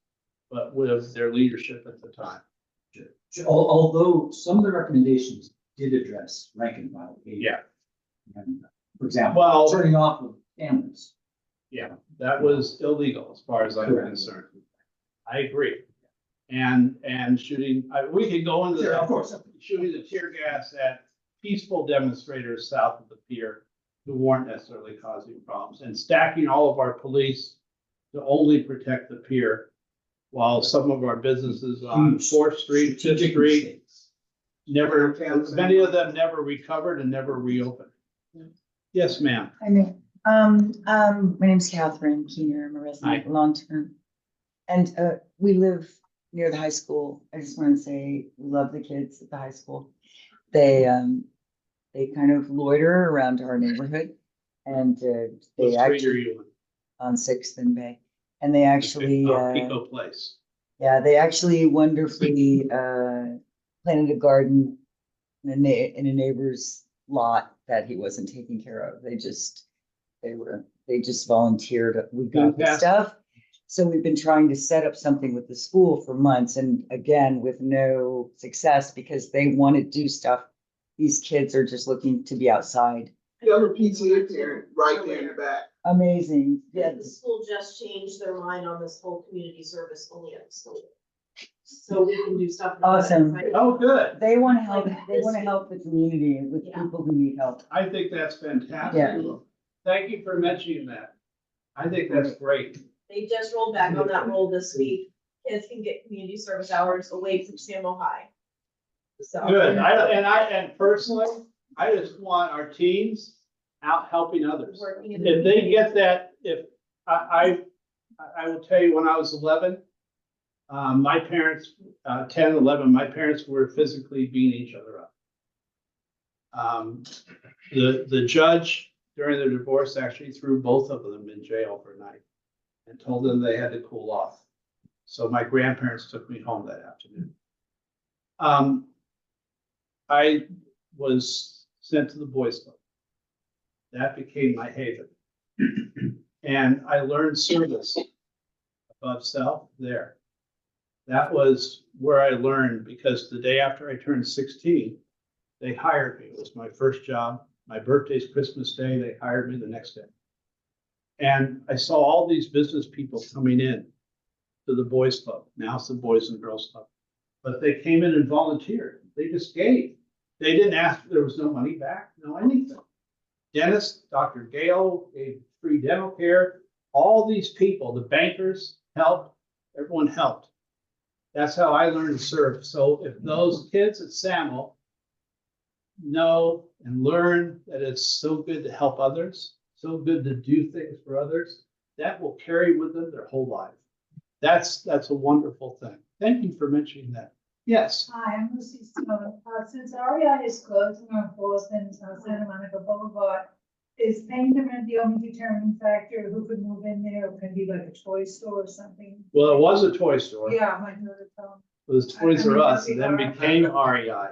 but with their leadership at the time. Although some of the recommendations did address rank and file behavior. Yeah. And, for example, Well, turning off of cameras. yeah, that was illegal as far as I'm concerned. I agree. And shooting, we could go into Sure, that. of course. Shooting the tear gas at peaceful demonstrators south of the pier who weren't necessarily causing problems, and stacking all of our police to only protect the pier, while some of our businesses on Fourth Street, Fifth Strategic Street, mistakes. never, many of them never recovered and never reopened. Yes, ma'am. I mean, my name's Catherine Keener. I'm a resident, long-term. And, we live near the high school. I just want to say, we love the kids at the high school. They kind of loiter around our neighborhood and, What they street are actually, you on Sixth and Bay. And they actually, on? Pico Place. yeah, they actually wonderfully, planted a garden in a neighbor's lot that he wasn't taking care of. They just volunteered. We got the Fantastic. stuff. So we've been trying to set up something with the school for months and again, with no success because they want to do stuff. These kids are just looking to be outside. The other PTA parent right there in the back. Amazing. Yeah. The school just changed their mind on this whole community service only at the school. So we can do stuff. like that. Awesome. Like- Oh, good. They want to help, they want to help the community with people who need help. I think that's fantastic. Yeah. Thank you for mentioning that. I think that's great. They just rolled back on that rule this week. Kids can get community service hours away from Samo High. So. Good. And personally, I just want our teens out helping others. Working in If they get that, if I will tell you, when I was 11, my parents, 10, 11, my parents were physically beating each other up. The judge during the divorce actually threw both of them in jail for a night and told them they had to cool off. So my grandparents took me home that afternoon. I was sent to the Boys Club. That became my haven. And I learned service above self there. That was where I learned, because the day after I turned 16, they hired me. It was my first job. My birthday's Christmas Day. They hired me the next day. And I saw all these business people coming in to the Boys Club. Now it's the Boys and Girls Club. But they came in and volunteered. They just gave. They didn't ask, there was no money back, no anything. Dennis, Dr. Gale gave free dental care. All these people, the bankers helped, everyone helped. That's how I learned to serve. So if those kids at Samo know and learn that it's so good to help others, so good to do things for others, that will carry with them their whole life. That's a wonderful thing. Thank you for mentioning that. Yes. Hi, I'm Lucy Stone. Since REI is closing on Fourth and Santa Monica Boulevard, is payment the only determining factor who could move in there? Or can it be like a toy store or something? Well, it was a toy store. Yeah, I might know the phone. It was Toys R Us and then became REI.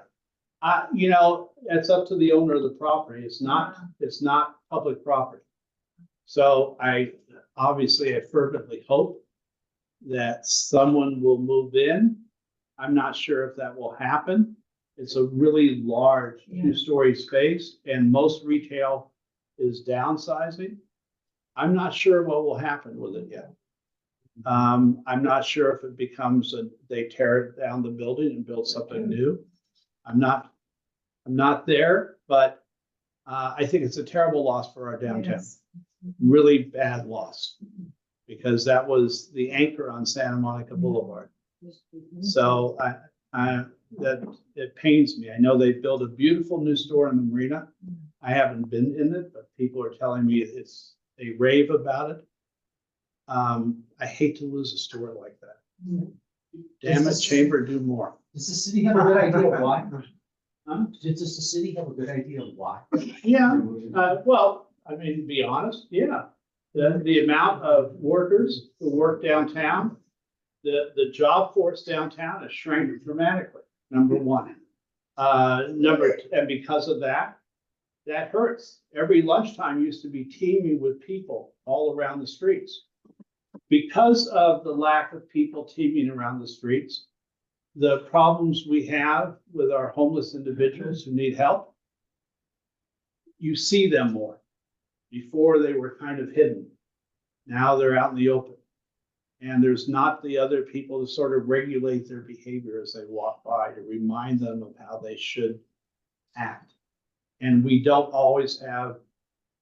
You know, it's up to the owner of the property. It's not public property. So I fervently hope that someone will move in. I'm not sure if that will happen. It's a really large two-story space and most retail is downsizing. I'm not sure what will happen with it yet. I'm not sure if it becomes they tear down the building and build something new. I'm not there, but I think it's a terrible loss for our downtown. Yes. Really bad loss, because that was the anchor on Santa Monica Boulevard. So that it pains me. I know they built a beautiful new store in the marina. I haven't been in it, but people are telling me they rave about it. I hate to lose a store like that. Damn it, Chamber, do more. Does the city have a good idea of why? Does the city have a good idea of why? Yeah, well, I mean, to be honest, yeah. The amount of workers who work downtown, the job force downtown has shrank dramatically, number one. And because of that hurts. Every lunchtime used to be teeming with people all around the streets. Because of the lack of people teeming around the streets, the problems we have with our homeless individuals who need help, you see them more. Before they were kind of hidden. Now they're out in the open. And there's not the other people to sort of regulate their behavior as they walk by, to remind them of how they should act. And we don't always have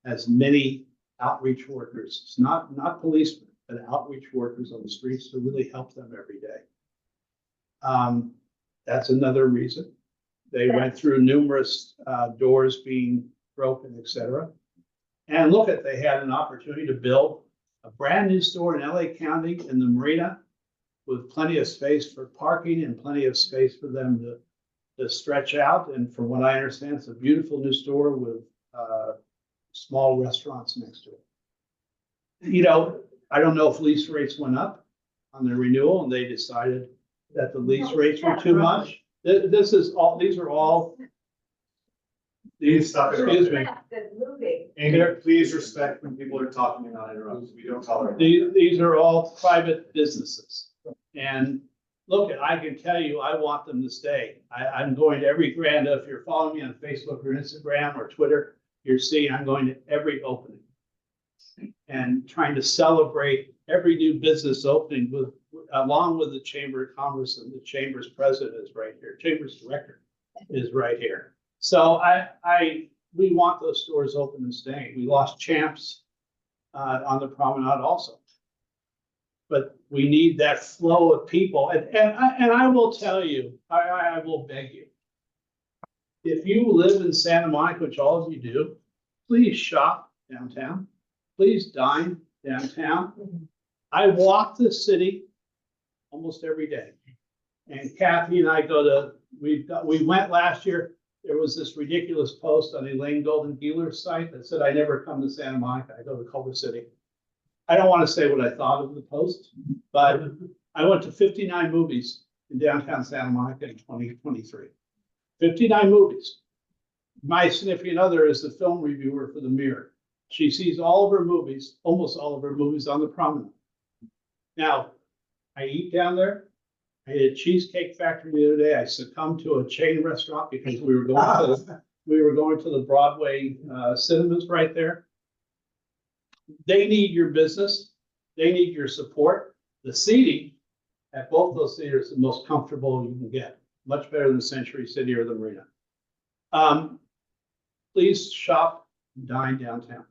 as many outreach workers. It's not policemen. and outreach workers on the streets to really help them every day. That's another reason. They went through numerous doors being broken, et cetera. And look at, they had an opportunity to build a brand new store in LA County in the marina with plenty of space for parking and plenty of space for them to stretch out. And from what I understand, it's a beautiful new store with small restaurants next to it. You know, I don't know if lease rates went up on their renewal and they decided that the lease rates were too much. This is all, these are all. Please stop Excuse me. Moving. Amy, please respect when people are talking and not interrupt. We don't tolerate. These are all private businesses. And look, I can tell you, I want them to stay. I'm going to every grand, if you're following me on Facebook or Instagram or Twitter, you're seeing I'm going to every opening. And trying to celebrate every new business opening with, along with the Chamber of Commerce, and the Chamber's president is right here. Chamber's director is right here. So we want those stores open and staying. We lost Champs on the promenade also. But we need that flow of people. And I will tell you, I will beg you, if you live in Santa Monica, which all of you do, please shop downtown. Please dine downtown. I walk the city almost every day. And Kathy and I go to, we went last year. There was this ridiculous post on Elaine Golden Keeler's site that said, I never come to Santa Monica, I go to Culver City. I don't want to say what I thought of the post, but I went to 59 movies in downtown Santa Monica in 2023. 59 movies. My significant other is the film reviewer for the Mirror. She sees all of her movies, almost all of her movies, on the promenade. Now, I eat down there. I ate at Cheesecake Factory the other day. I succumbed to a chain restaurant because we were going to the Broadway cinemas right there. They need your business. They need your support. The seating at both those theaters is the most comfortable you can get. Much better than Century City or the Marina. Please shop and dine downtown.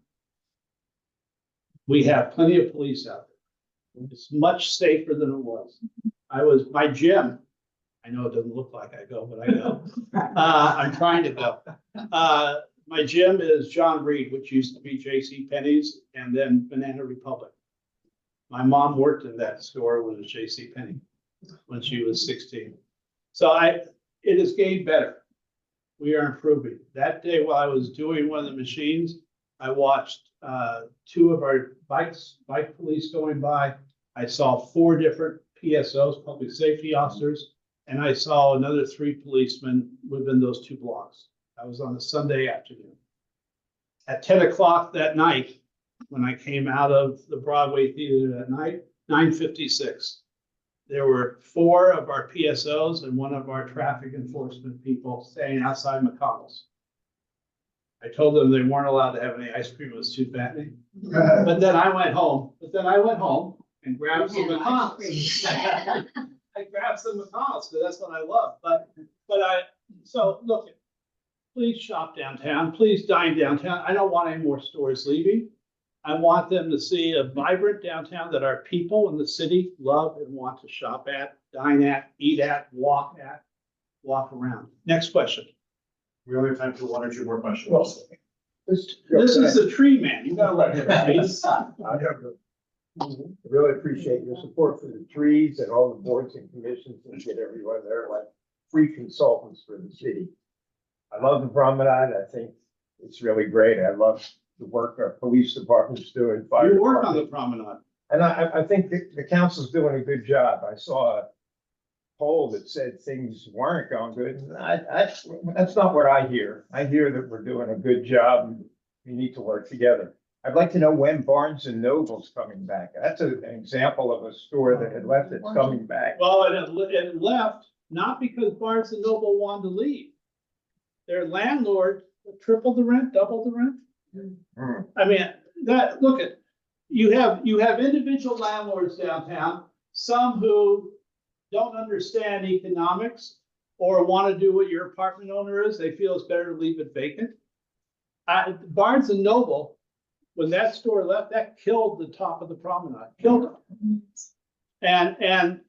We have plenty of police out there. It's much safer than it was. My gym, I know it doesn't look like I go, but I go. I'm trying to go. My gym is John Reed, which used to be J.C. Penney's and then Banana Republic. My mom worked in that store when it was J.C. Penney when she was 16. So it is getting better. We are improving. That day while I was doing one of the machines, I watched two of our bike police going by. I saw 4 different PSOs, public safety officers, and I saw another 3 policemen within those 2 blocks. That was on a Sunday afternoon. At 10 o'clock that night, when I came out of the Broadway theater that night, 9:56, there were 4 of our PSOs and 1 of our traffic enforcement people staying outside McConnell's. I told them they weren't allowed to have any ice cream. It was too fattening. But then I went home. And grabbed some McConnell's. I grabbed some McConnell's because that's what I love. So look, please shop downtown. Please dine downtown. I don't want any more stores leaving. I want them to see a vibrant downtown that our people in the city love and want to shop at, dine at, eat at, walk around. Next question. We only have time for 1 or 2 more questions. This is the tree man. You gotta let him. I really appreciate your support for the trees and all the boards and commissions and get everyone there, like free consultants for the city. I love the promenade. I think it's really great. I love the work our police department's doing. You work on the promenade. And I think the council's doing a good job. I saw a poll that said things weren't going good. And that's not what I hear. I hear that we're doing a good job and we need to work together. I'd like to know when Barnes and Noble's coming back. That's an example of a store that had left that's coming back. Well, it left not because Barnes and Noble wanted to leave. Their landlord tripled the rent, doubled the rent. I mean, you have individual landlords downtown, some who don't understand economics or want to do what your apartment owner is. They feel it's better to leave it vacant. Barnes and Noble when that store left, that killed the top of the promenade, killed it. And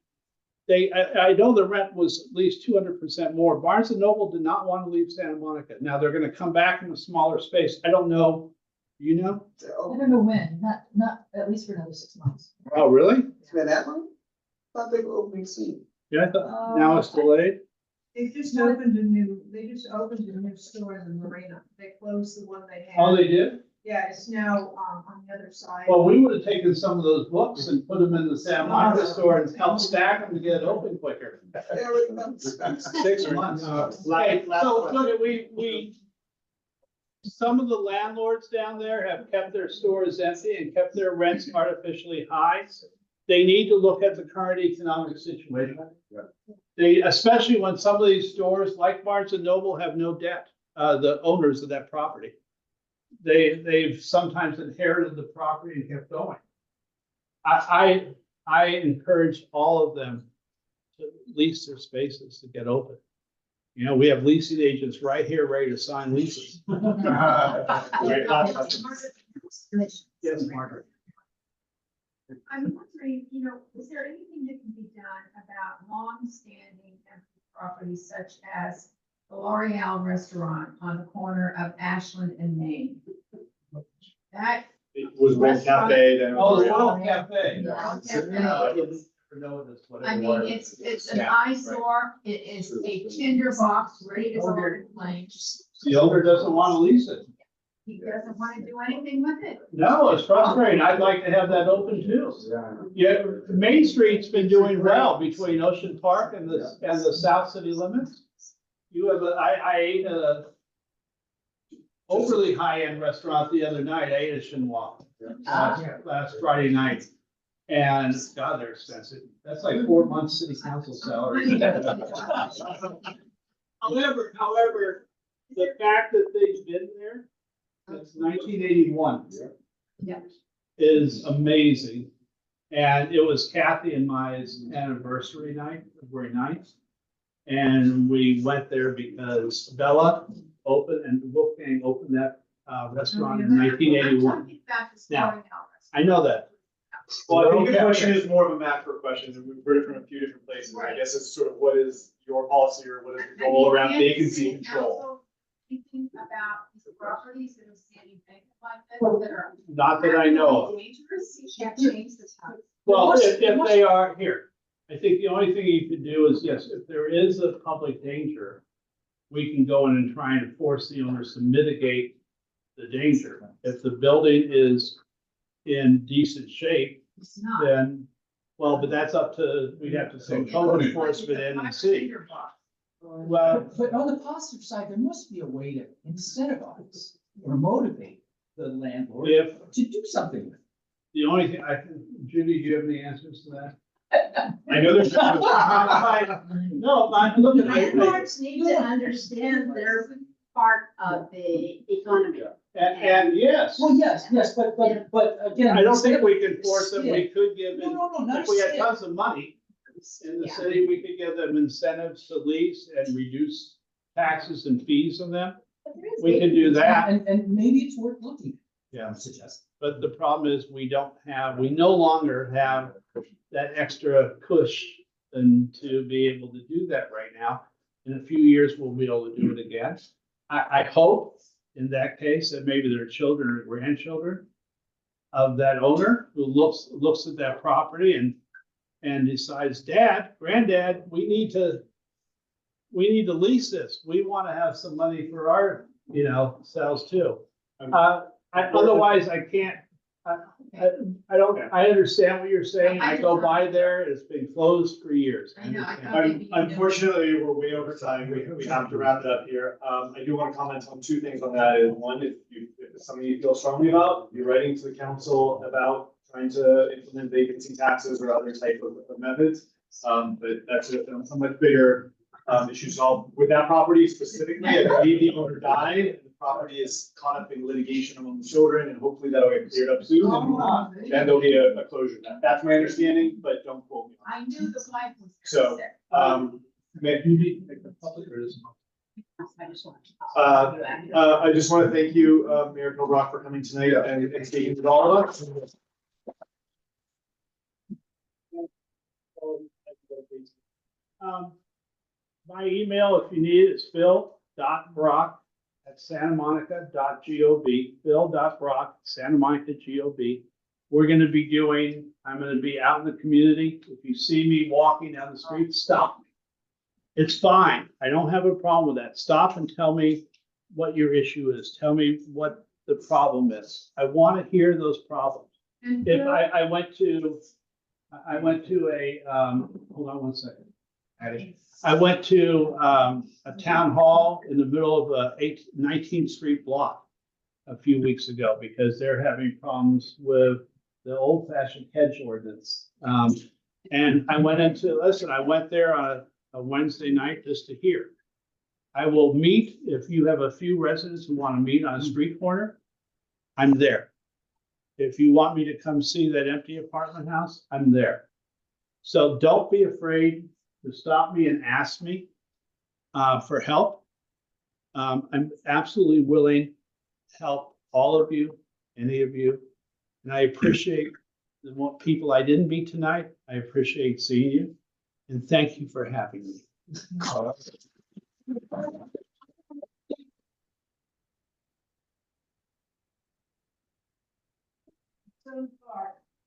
I know the rent was at least 200% more. Barnes and Noble did not want to leave Santa Monica. Now they're gonna come back in a smaller space. I don't know, you know? I don't know when, not at least for another 6 months. Oh, really? It's been that long? Thought they were opening soon. Yeah, I thought, now it's delayed. They just opened a new store in Marina. They closed the one they had. Oh, they did? Yeah, it's now, on the other side. Well, we would have taken some of those books and put them in the Santa Monica store and helped stack them to get it open quicker. 6 months. Hey, so look at, some of the landlords down there have kept their stores empty and kept their rents artificially high. They need to look at the current economic situation. They, especially when some of these stores like Barnes and Noble have no debt, the owners of that property. They've sometimes inherited the property and kept going. I encourage all of them to lease their spaces to get open. You know, we have leasing agents right here ready to sign leases. Yes, Margaret. I'm wondering, is there anything that can be done about long-standing empty properties such as the L'Oreal restaurant on the corner of Ashland and Main? That. It was one cafe, then. Oh, the World Cafe. I mean, it's an eyesore, it is a tinder box ready to go in flames. The owner doesn't want to lease it. He doesn't want to do anything with it. No, it's frustrating. I'd like to have that open too. Yeah, Main Street's been doing well between Ocean Park and the South City limits. You have I ate a overly high-end restaurant the other night. I ate at Chinois last Friday night. And God, they're expensive. That's like 4 months city council salary. However, the fact that they've been there since 1981 is amazing. And it was Kathy and my anniversary night, February 9th. And we went there because Bella opened and Wolfgang opened that restaurant in 1981. Now, I know that. Well, I think the question is more of a macro question, and we've heard it from a few different places. I guess it's sort of what is your policy or what is the goal around vacancy control? Thinking about these properties that are standing vacant like that, that are. Not that I know of. Dangerous, you can't change the time. Well, if they are here, I think the only thing you can do is, yes, if there is a public danger, we can go in and try and force the owners to mitigate the danger. If the building is in decent shape, It's not. then, well, but that's up to, we'd have to send code enforcement in and see. Well, But on the positive side, there must be a way to incentivize or motivate the landlord if to do something with it. the only thing, Judy, do you have any answers to that? I know there's. No, look at it. Landlords need to understand their part of the economy. And yes. Well, yes, but again. I don't think we can force them. We could give, No, not if we had a tons of money in the city, we could give them incentives to lease and reduce taxes and fees on them. We can do that. And maybe it's worth looking at. Yeah. I'm suggesting. But the problem is we no longer have that extra push and to be able to do that right now. In a few years, we'll be able to do it again. I hope in that case that maybe their children or grandchildren of that owner who looks at that property and decides, Granddad, we need to lease this. We want to have some money for our, sales too. Otherwise I can't, I understand what you're saying. I go by there. It's been closed for years. I know, Unfortunately, we're way over time. We have to wrap it up here. I do want to comment on two things on that. Is one, if it's something you feel strongly about, you're writing to the council about trying to implement vacancy taxes or other type of methods. But that's a much bigger issue. So with that property specifically, I believe the owner died, and the property is caught up in litigation among the children, and hopefully that'll get cleared up soon. And there'll be a closure. That's my understanding, but don't quote me. I knew the wife was. So, May you make the public or is I just want to thank you, Mayor Kilbrock, for coming tonight and speaking with all of us. My email, if you need it, is phil.brock@santamonica.gov, phil.brock@santamonica.gov. I'm gonna be out in the community. If you see me walking down the street, stop me. It's fine. I don't have a problem with that. Stop and tell me what your issue is. Tell me what the problem is. I want to hear those problems. If I went to a, hold on one second. I went to a town hall in the middle of a 19th Street block a few weeks ago because they're having problems with the old fashioned hedge ordinance. And I went there on a Wednesday night just to hear. I will meet, if you have a few residents who want to meet on a street corner, I'm there. If you want me to come see that empty apartment house, I'm there. So don't be afraid to stop me and ask me for help. I'm absolutely willing to help all of you, any of you. And I appreciate the people I didn't meet tonight. I appreciate seeing you. And thank you for having me.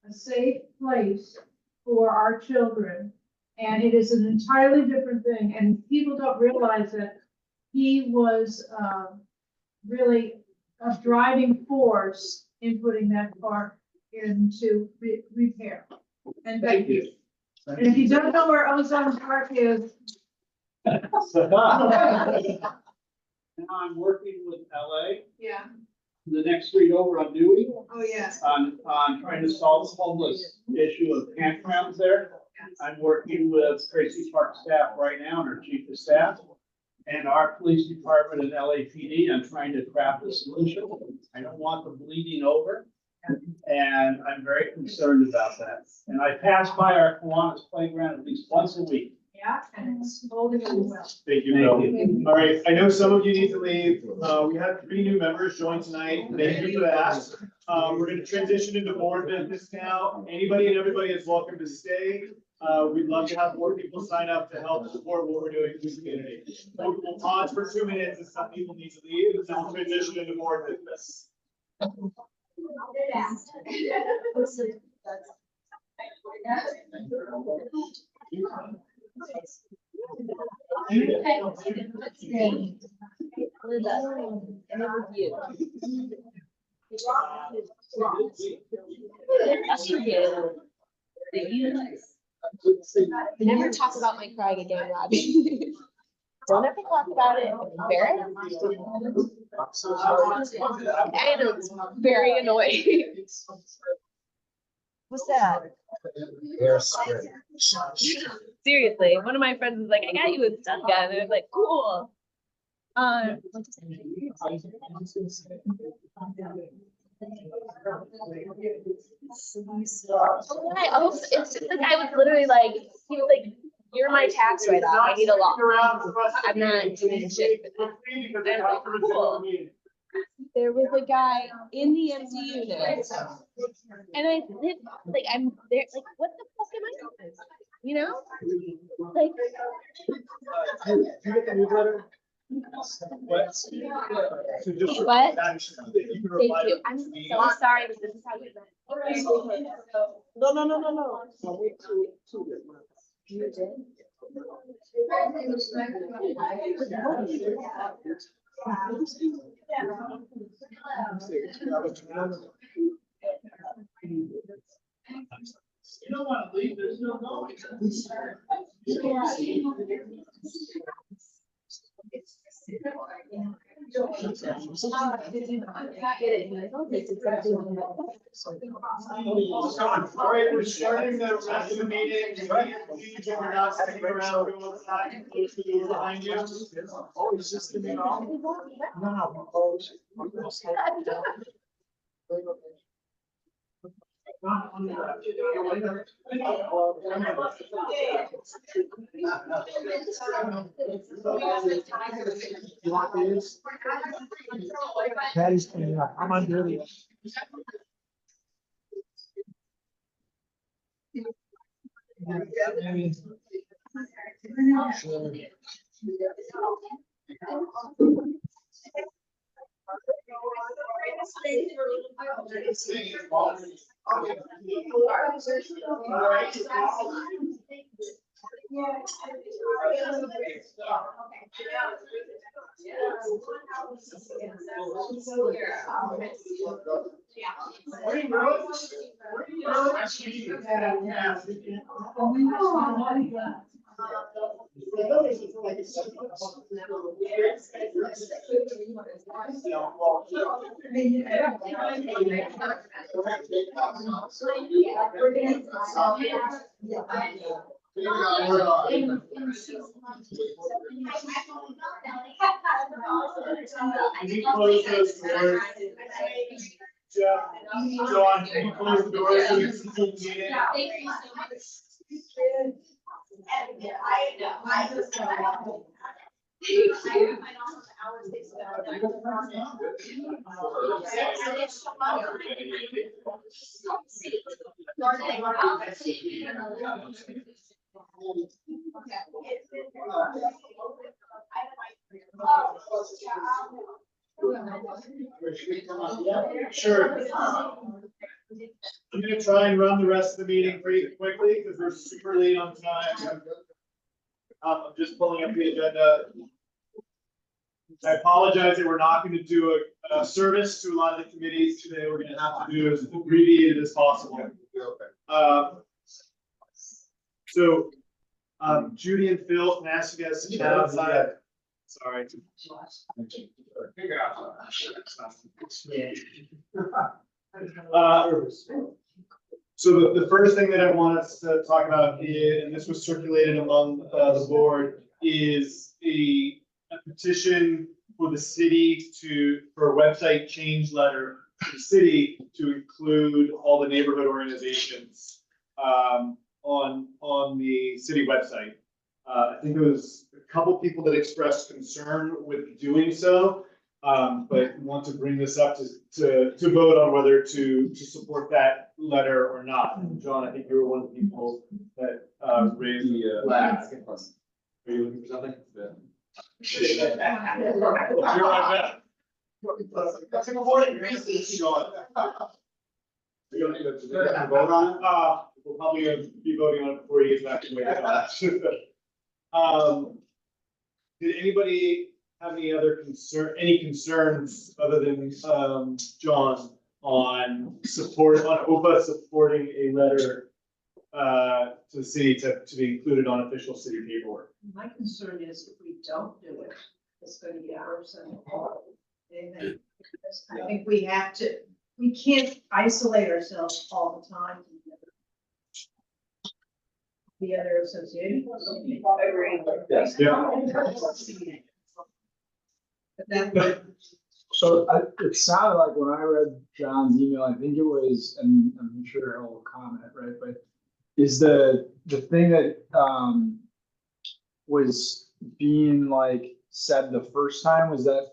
A safe place for our children. And it is an entirely different thing. And people don't realize that he was really a driving force in putting that park into repair. And thank you. And if you don't know where Ozone Park is. Now I'm working with LA. Yeah. The next street over on Dewey. Oh, yes. On trying to solve the homeless issue of campgrounds there. I'm working with Tracy Park staff right now, and our chief of staff, and our police department and LAPD. I'm trying to craft a solution. I don't want the bleeding over, and I'm very concerned about that. And I pass by our Kiwanis playground at least once a week. Yeah, and it's holding really well. Thank you, Bill. All right, I know some of you need to leave. We have 3 new members join tonight. Thank you for that. We're gonna transition into board business now. Anybody and everybody is welcome to stay. We'd love to have more people sign up to help support what we're doing in the community. We'll pause for 2 minutes if some people need to leave, and then we'll transition into board business. Never talk about my crying again, Robbie. Don't ever talk about it. Embarrassed. And it's very annoying. What's that? Seriously, one of my friends was like, I got you a stun gun. And it was like, cool. I also, it's just the guy was literally like, he was like, you're my tax write-off. I need a lot. I'm not doing shit for that. And I'm like, cool. There was a guy in the empty unit. And I did, like, I'm there, like, what the fuck am I doing? You know? Like. You get the newsletter? What? So just What? Thank Thank you. I'm so sorry, but this is how we met. No. You did? You don't want to leave, there's no going. All right, we're starting the rest of the meeting. Please, we're not sitting around doing what's not close to do behind you. Oh, it's just gonna be all. No. Patty's coming up. I'm under the. Can you close those doors? John, can you close the doors so we can see the meeting? Sure. I'm gonna try and run the rest of the meeting pretty quickly because we're super late on time. I'm just pulling up the agenda. I apologize that we're not going to do a service to a lot of the committees today. We're going to have to do as abbreviated as possible. So Judy and Phil, can I ask you guys to chat outside? Sorry. So the first thing that I want us to talk about is, and this was circulated among the board, is a petition for the city for a website change letter to the city to include all the neighborhood organizations on the city website. I think there was a couple people that expressed concern with doing so, but want to bring this up to vote on whether to support that letter or not. John, I think you were one of the people that raised the flag. Are you looking for something? You're right back. That's a good morning. Sean. We're gonna vote on it? We'll probably be voting on it before he gets back to me. Did anybody have any concerns other than John on OPA supporting a letter to the city to be included on official city paperwork? My concern is if we don't do it, it's going to be ours and I think we can't isolate ourselves all the time. The other association. Yes. Yeah. So it sounded like when I read John's email, I think it was, and I'm sure Harold will comment, right? But is the thing that was being like said the first time was that,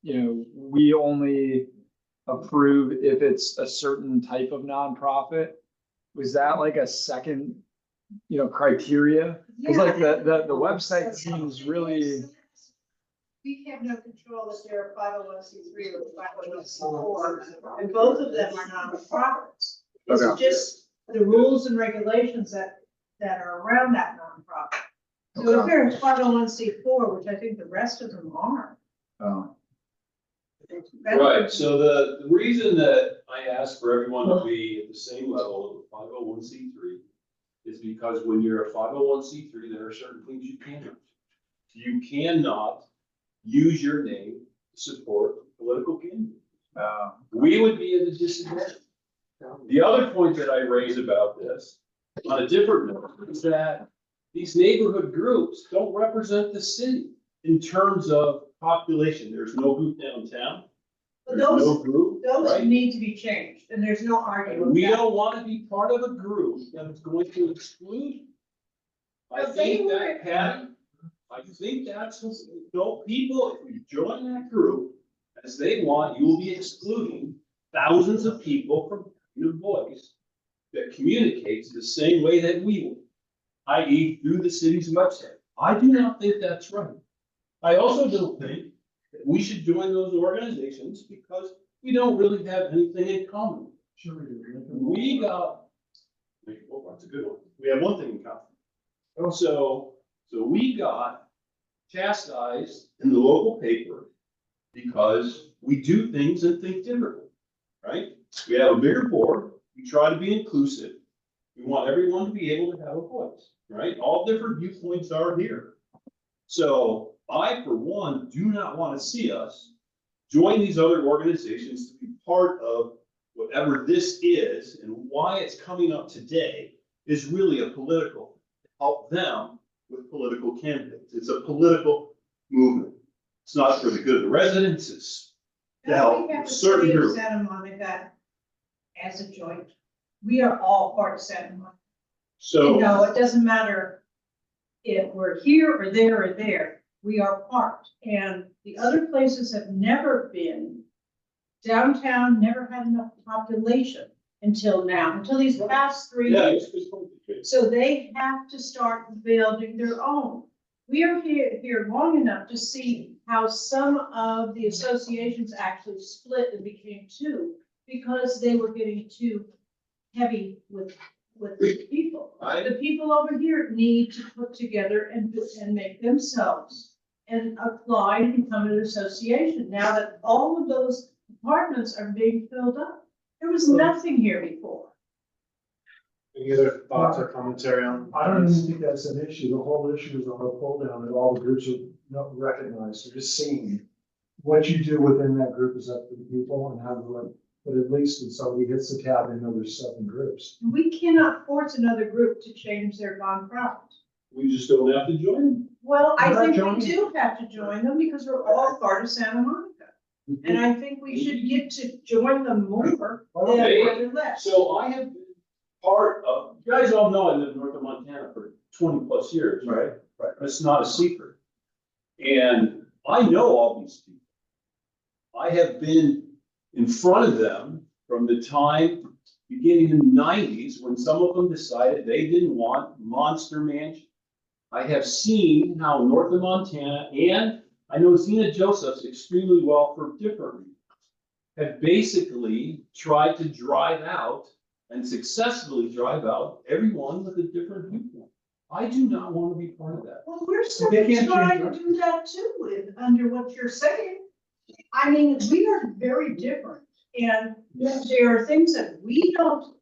you know, we only approve if it's a certain type of nonprofit? Was that like a second, you know, criteria? Because like the website seems really. We have no control if they're a 501c3 or 501c4, and both of them are nonprofits. It's just the rules and regulations that are around that nonprofit. So if they're a 501c4, which I think the rest of them are. Oh. Right, so the reason that I ask for everyone to be at the same level of 501c3 is because when you're a 501c3, there are certain things you can't do. You cannot use your name to support political candidates. We would be at a disadvantage. The other point that I raise about this, on a different note, is that these neighborhood groups don't represent the city in terms of population. There's no group downtown. But There's no those, group, those right? need to be changed, and there's no argument. We with that. don't want to be part of a group that is going to exclude. I Well, they think were- that, Patty, I think that's, no, people, if you join that group, as they want, you will be excluding thousands of people from having a voice that communicates the same way that we will, i.e. through the city's website. I do not think that's right. I also don't think that we should join those organizations because we don't really have anything in common. Sure we do. We got, well, that's a good one. We have one thing in common. So we got chastised in the local paper because we do things and think differently, right? We have a bigger board. We try to be inclusive. We want everyone to be able to have a voice, right? All different viewpoints are here. So I, for one, do not want to see us join these other organizations to be part of whatever this is, and why it's coming up today is really a political, help them with political candidates. It's a political movement. It's not for the good of the residents, it's to help We have the certain city of groups. Santa Monica as a joint. We are all part of Santa Monica. So. You know, it doesn't matter if we're here or there, we are part. And the other places have never been, downtown never had enough population until now, until these past 3 Yeah, years. it's good point. So they have to start building their own. We are here long enough to see how some of the associations actually split and became two because they were getting too heavy with the people. The people over here need to put together and make themselves and apply and become an association. Now that all of those apartments are being filled up, there was nothing here before. Any other thoughts or commentary on? I don't even think that's an issue. The whole issue is on the pull down that all the groups are not recognized. They're just seeing what you do within that group is up to the people and how to work. But at least when somebody hits the tab, they know there's 7 groups. We cannot force another group to change their nonprofit. We just don't have to join them. Well, I We're not think we joining. do have to join them because we're all part of Santa Monica. And I think we should get to join them more than Okay. rather less. So I have been part of, you guys all know I lived north of Montana for 20 plus years, right? Right. It's not a secret. And I know all these people. I have been in front of them from the time beginning in the 90s when some of them decided they didn't want monster mansion. I have seen how north of Montana, and I know Zena Joseph's extremely well for different reasons, have basically tried to drive out and successfully drive out everyone with a different viewpoint. I do not want to be part of that. Well, we're They certainly can't trying change to do that too, under what you're saying. I mean, we are very different, and there are things that we don't,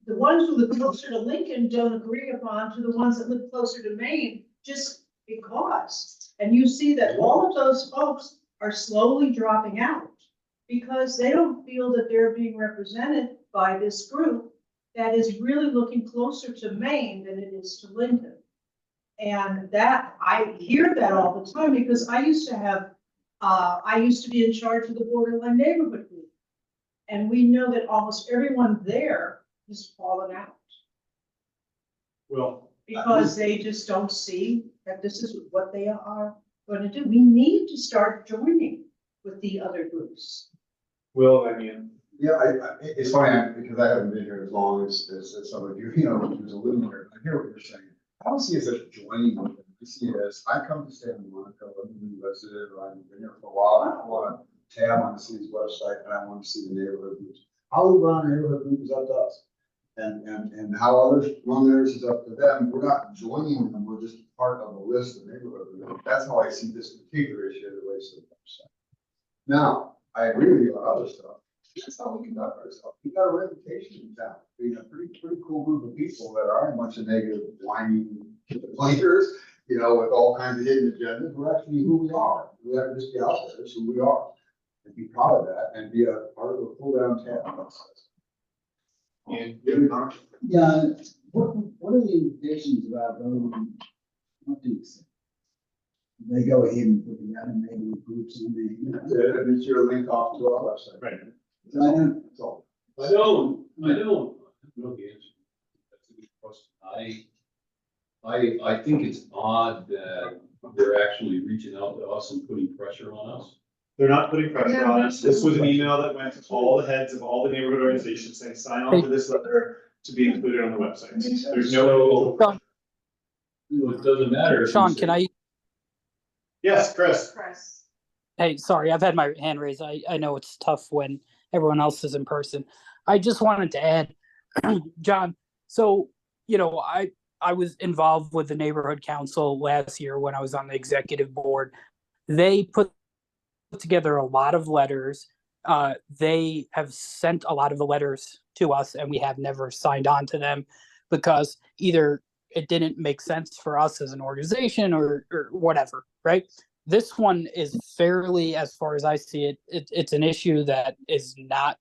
the ones who live closer to Lincoln don't agree upon to the ones that live closer to Maine, just because. And you see that all of those folks are slowly dropping out because they don't feel that they're being represented by this group that is really looking closer to Maine than it is to Lincoln. And that, I hear that all the time because I used to be in charge of the borderline neighborhood group. And we know that almost everyone there has fallen out Well, because they just don't see that this is what they are going to do. We need to start joining with the other groups. Will, I mean, Yeah, it's funny, because I haven't been here as long as some of you, who's a little here. I hear what you're saying. I don't see it as joining with them. I see it as, I come to Santa Monica, I'm a new resident, or I've been here for a while, I want to tab on the city's website, and I want to see the neighborhood groups. How we run our neighborhood group is up to us. And how others run theirs is up to them. We're not joining them, we're just part of a list of neighborhood groups. That's how I see this particular issue that relates to the website. Now, I agree with you on other stuff. That's how we conduct ourselves. We got a reputation in town, being a pretty cool group of people that aren't a bunch of negative, whining complainers, with all kinds of hidden agendas. We're actually who we are. We have to just be out there, it's who we are. And be proud of that and be a part of the pull down tab process. Yeah, what are the implications about those who want to? They go ahead and put together neighborhood groups and they, it's your link off to our website. Right. So I don't, that's all. I don't know the answer. That's a good question. I think it's odd that they're actually reaching out to us and putting pressure on us. They're not putting pressure on us. This was an email that went to all the heads of all the neighborhood organizations saying, sign on to this letter to be included on the website. There's no. It doesn't matter. if you Sean, say- can I? Yes, Chris. Hey, sorry, I've had my hand raised. I know it's tough when everyone else is in person. I just wanted to add, John, so, I was involved with the neighborhood council last year when I was on the executive board. They put together a lot of letters. They have sent a lot of the letters to us and we have never signed on to them because either it didn't make sense for us as an organization or whatever, right? This one is fairly, as far as I see it, it's an issue that is not,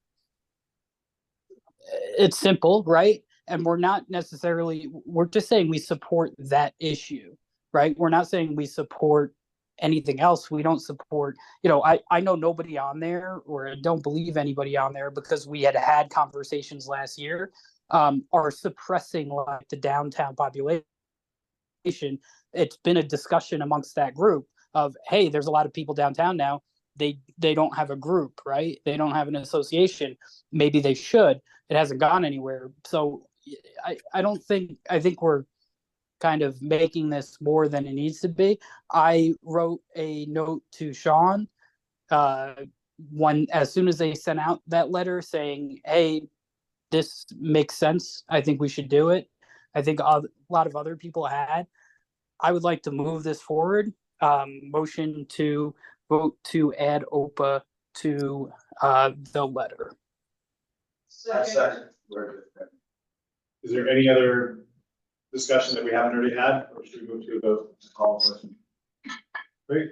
it's simple, right? And we're not necessarily, we're just saying we support that issue, right? We're not saying we support anything else. We don't support, I know nobody on there, or I don't believe anybody on there because we had conversations last year, are suppressing like the downtown population. It's been a discussion amongst that group of, hey, there's a lot of people downtown now. They don't have a group, right? They don't have an association. Maybe they should. It hasn't gone anywhere. So I think we're kind of making this more than it needs to be. I wrote a note to Sean as soon as they sent out that letter saying, hey, this makes sense. I think we should do it. I think a lot of other people had. I would like to move this forward. Motion to vote to add OPA to the letter. Second. Is there any other discussion that we haven't already had, or should we move to a vote? Call question. Great.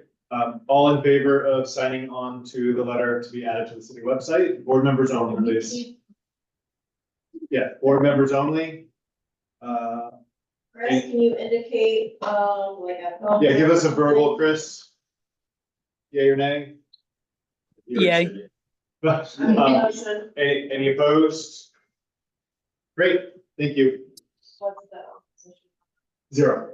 All in favor of signing on to the letter to be added to the city website? Board members only, please. Yeah, board members only. Chris, can you indicate, Yeah, give us a verbal, Chris. Yea or nay? Yay. Any opposed? Great, thank you. What's the opposition? 0.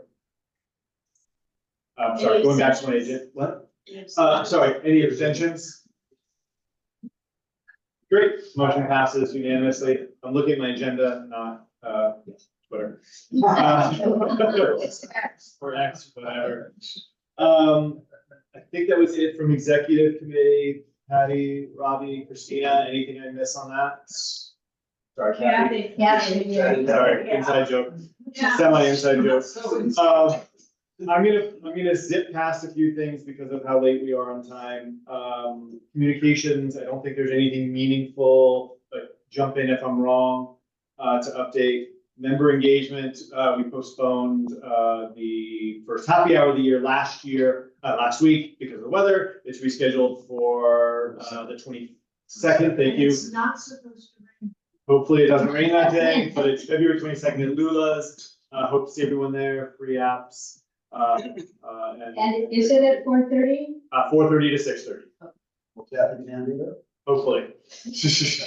Sorry, going back to my agent, what? Sorry, any abstentions? Great, motion passes unanimously. I'm looking at my agenda, not, Twitter. Or X, whatever. I think that was it from executive committee. Patty, Robbie, Christina, anything I miss on that? Sorry, Patty. Sorry, inside joke. Semi-inside joke. I'm gonna zip past a few things because of how late we are on time. Communications, I don't think there's anything meaningful, but jump in if I'm wrong, to update. Member engagement, we postponed the first happy hour of the year last week because of the weather. It's rescheduled for the 22nd. Thank you. It's not supposed to rain. Hopefully it doesn't rain that day, but it's February 22nd at Lula's. Hope to see everyone there. Free apps. And is it at 4:30? 4:30 to 6:30. What's happening down there? Hopefully. He's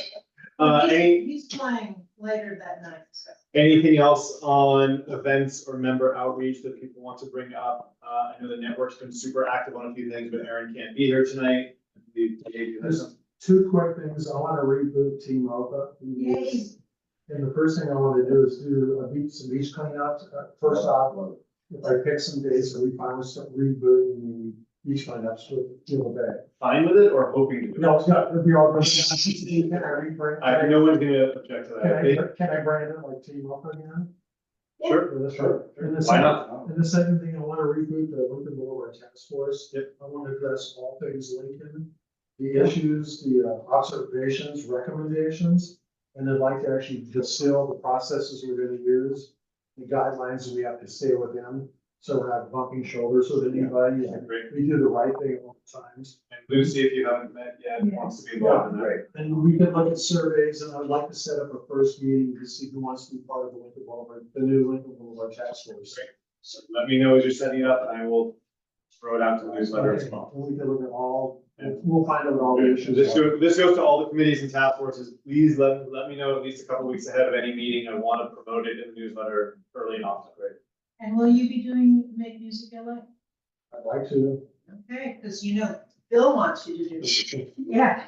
playing later that night, so. Anything else on events or member outreach that people want to bring up? I know the network's been super active on a few things, but Aaron can't be here tonight. There's 2 quick things. I want to reboot Team OPA. Yay. And the first thing I want to do is do some beach cleanups. First off, if I pick some days, so we finally start rebooting the beach cleanups with Teal Bay. Fine with it or hoping to do it? No, it's not, it'll be all good. Can I rebring? No one's gonna object to that. Can I brand it like Team OPA again? Sure. Sure. And the Why second, not? and the second thing, I want to reboot the Lincoln Boulevard Task Force. I want to address all things Lincoln, the issues, the observations, recommendations, and I'd like to actually distill the processes we're going to use, the guidelines that we have to stay within, so we're not bumping shoulders with anybody. And we do the right thing all the times. And Lucy, if you haven't met yet, wants to be involved in that. And we can look at surveys, and I'd like to set up a first meeting to see who wants to be part of the the new Lincoln Boulevard Task Force. So let me know as you're setting it up and I will throw it out to the newsletter as well. We can look at all, and we'll find out what all the issues This are. goes to all the committees and task forces. Please let me know at least a couple weeks ahead of any meeting. I want to promote it in the newsletter early and often. Great. And will you be doing Make Music LA? I'd like to. Okay, because you know, Bill wants you to do it. Yeah.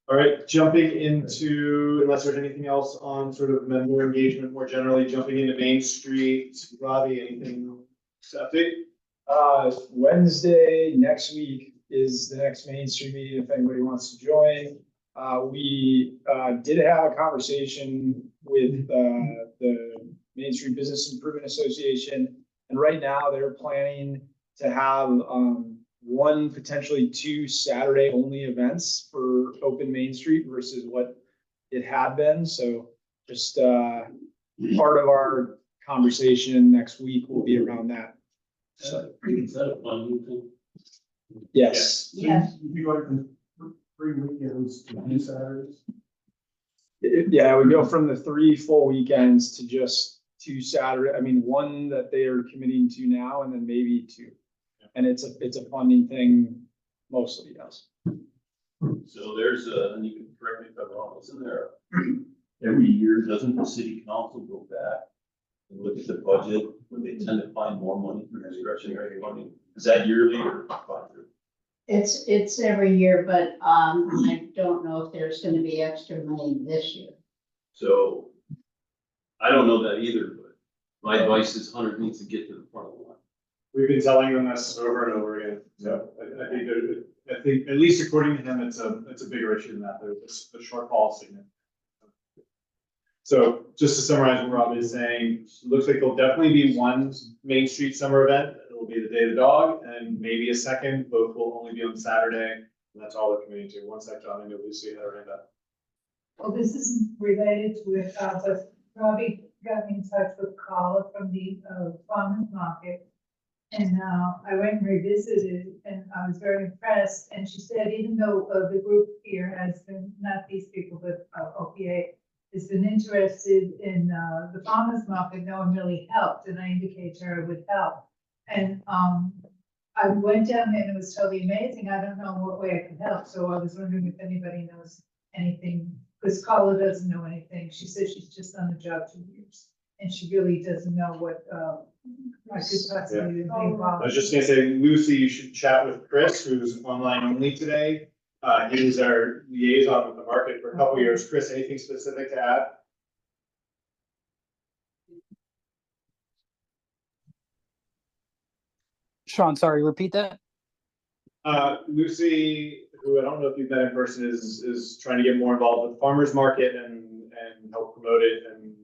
All right, jumping into, unless there's anything else on sort of member engagement more generally, jumping into Main Street. Robbie, anything to update? Wednesday next week is the next Main Street meeting if anybody wants to join. We did have a conversation with the Main Street Business Improvement Association. And right now they're planning to have one, potentially two Saturday only events for Open Main Street versus what it had been. So just part of our conversation next week will be around that. So, Is that a funding thing? yes. Yes. You go from 3 weekends to 2 Saturdays. Yeah, we go from the 3 full weekends to just 2 Saturday. I mean, one that they are committing to now and then maybe 2. And it's a funding thing mostly, yes. So there's and you can correct me if I'm wrong, isn't there, every year, doesn't the city council go back and look at the budget when they tend to find more money for discretionary funding? Is that yearly or 5 years? It's every year, but I don't know if there's gonna be extra money this year. So I don't know that either, but my advice is Hunter needs to get to the front of the line. We've been telling them this over and over again. So I think at least according to him, it's a bigger issue than that. There's the shortfall significant. So just to summarize what Rob is saying, it looks like there'll definitely be one Main Street summer event. It'll be the Day of the Dog and maybe a second. Both will only be on Saturday. And that's all we're committing to. One sec, John, I know Lucy had her hand up. Well, this isn't related to it, but Robbie got me in touch with Carla from the farmers market. And I went and revisited and I was very impressed. And she said, even though the group here has been, not these people, but OPA, has been interested in the farmers market, no one really helped. And I indicated to her it would help. And I went down there and it was totally amazing. I don't know what way I could help. So I was wondering if anybody knows anything, because Carla doesn't know anything. She says she's just on the job 2 years. And she really doesn't know what I could possibly be involved. I was just gonna say, Lucy, you should chat with Chris, who's online only today. He was our liaison with the market for a couple of years. Chris, anything specific to add? Sean, sorry, repeat that. Lucy, who I don't know if you've met in person, is trying to get more involved with the farmers market and help promote it and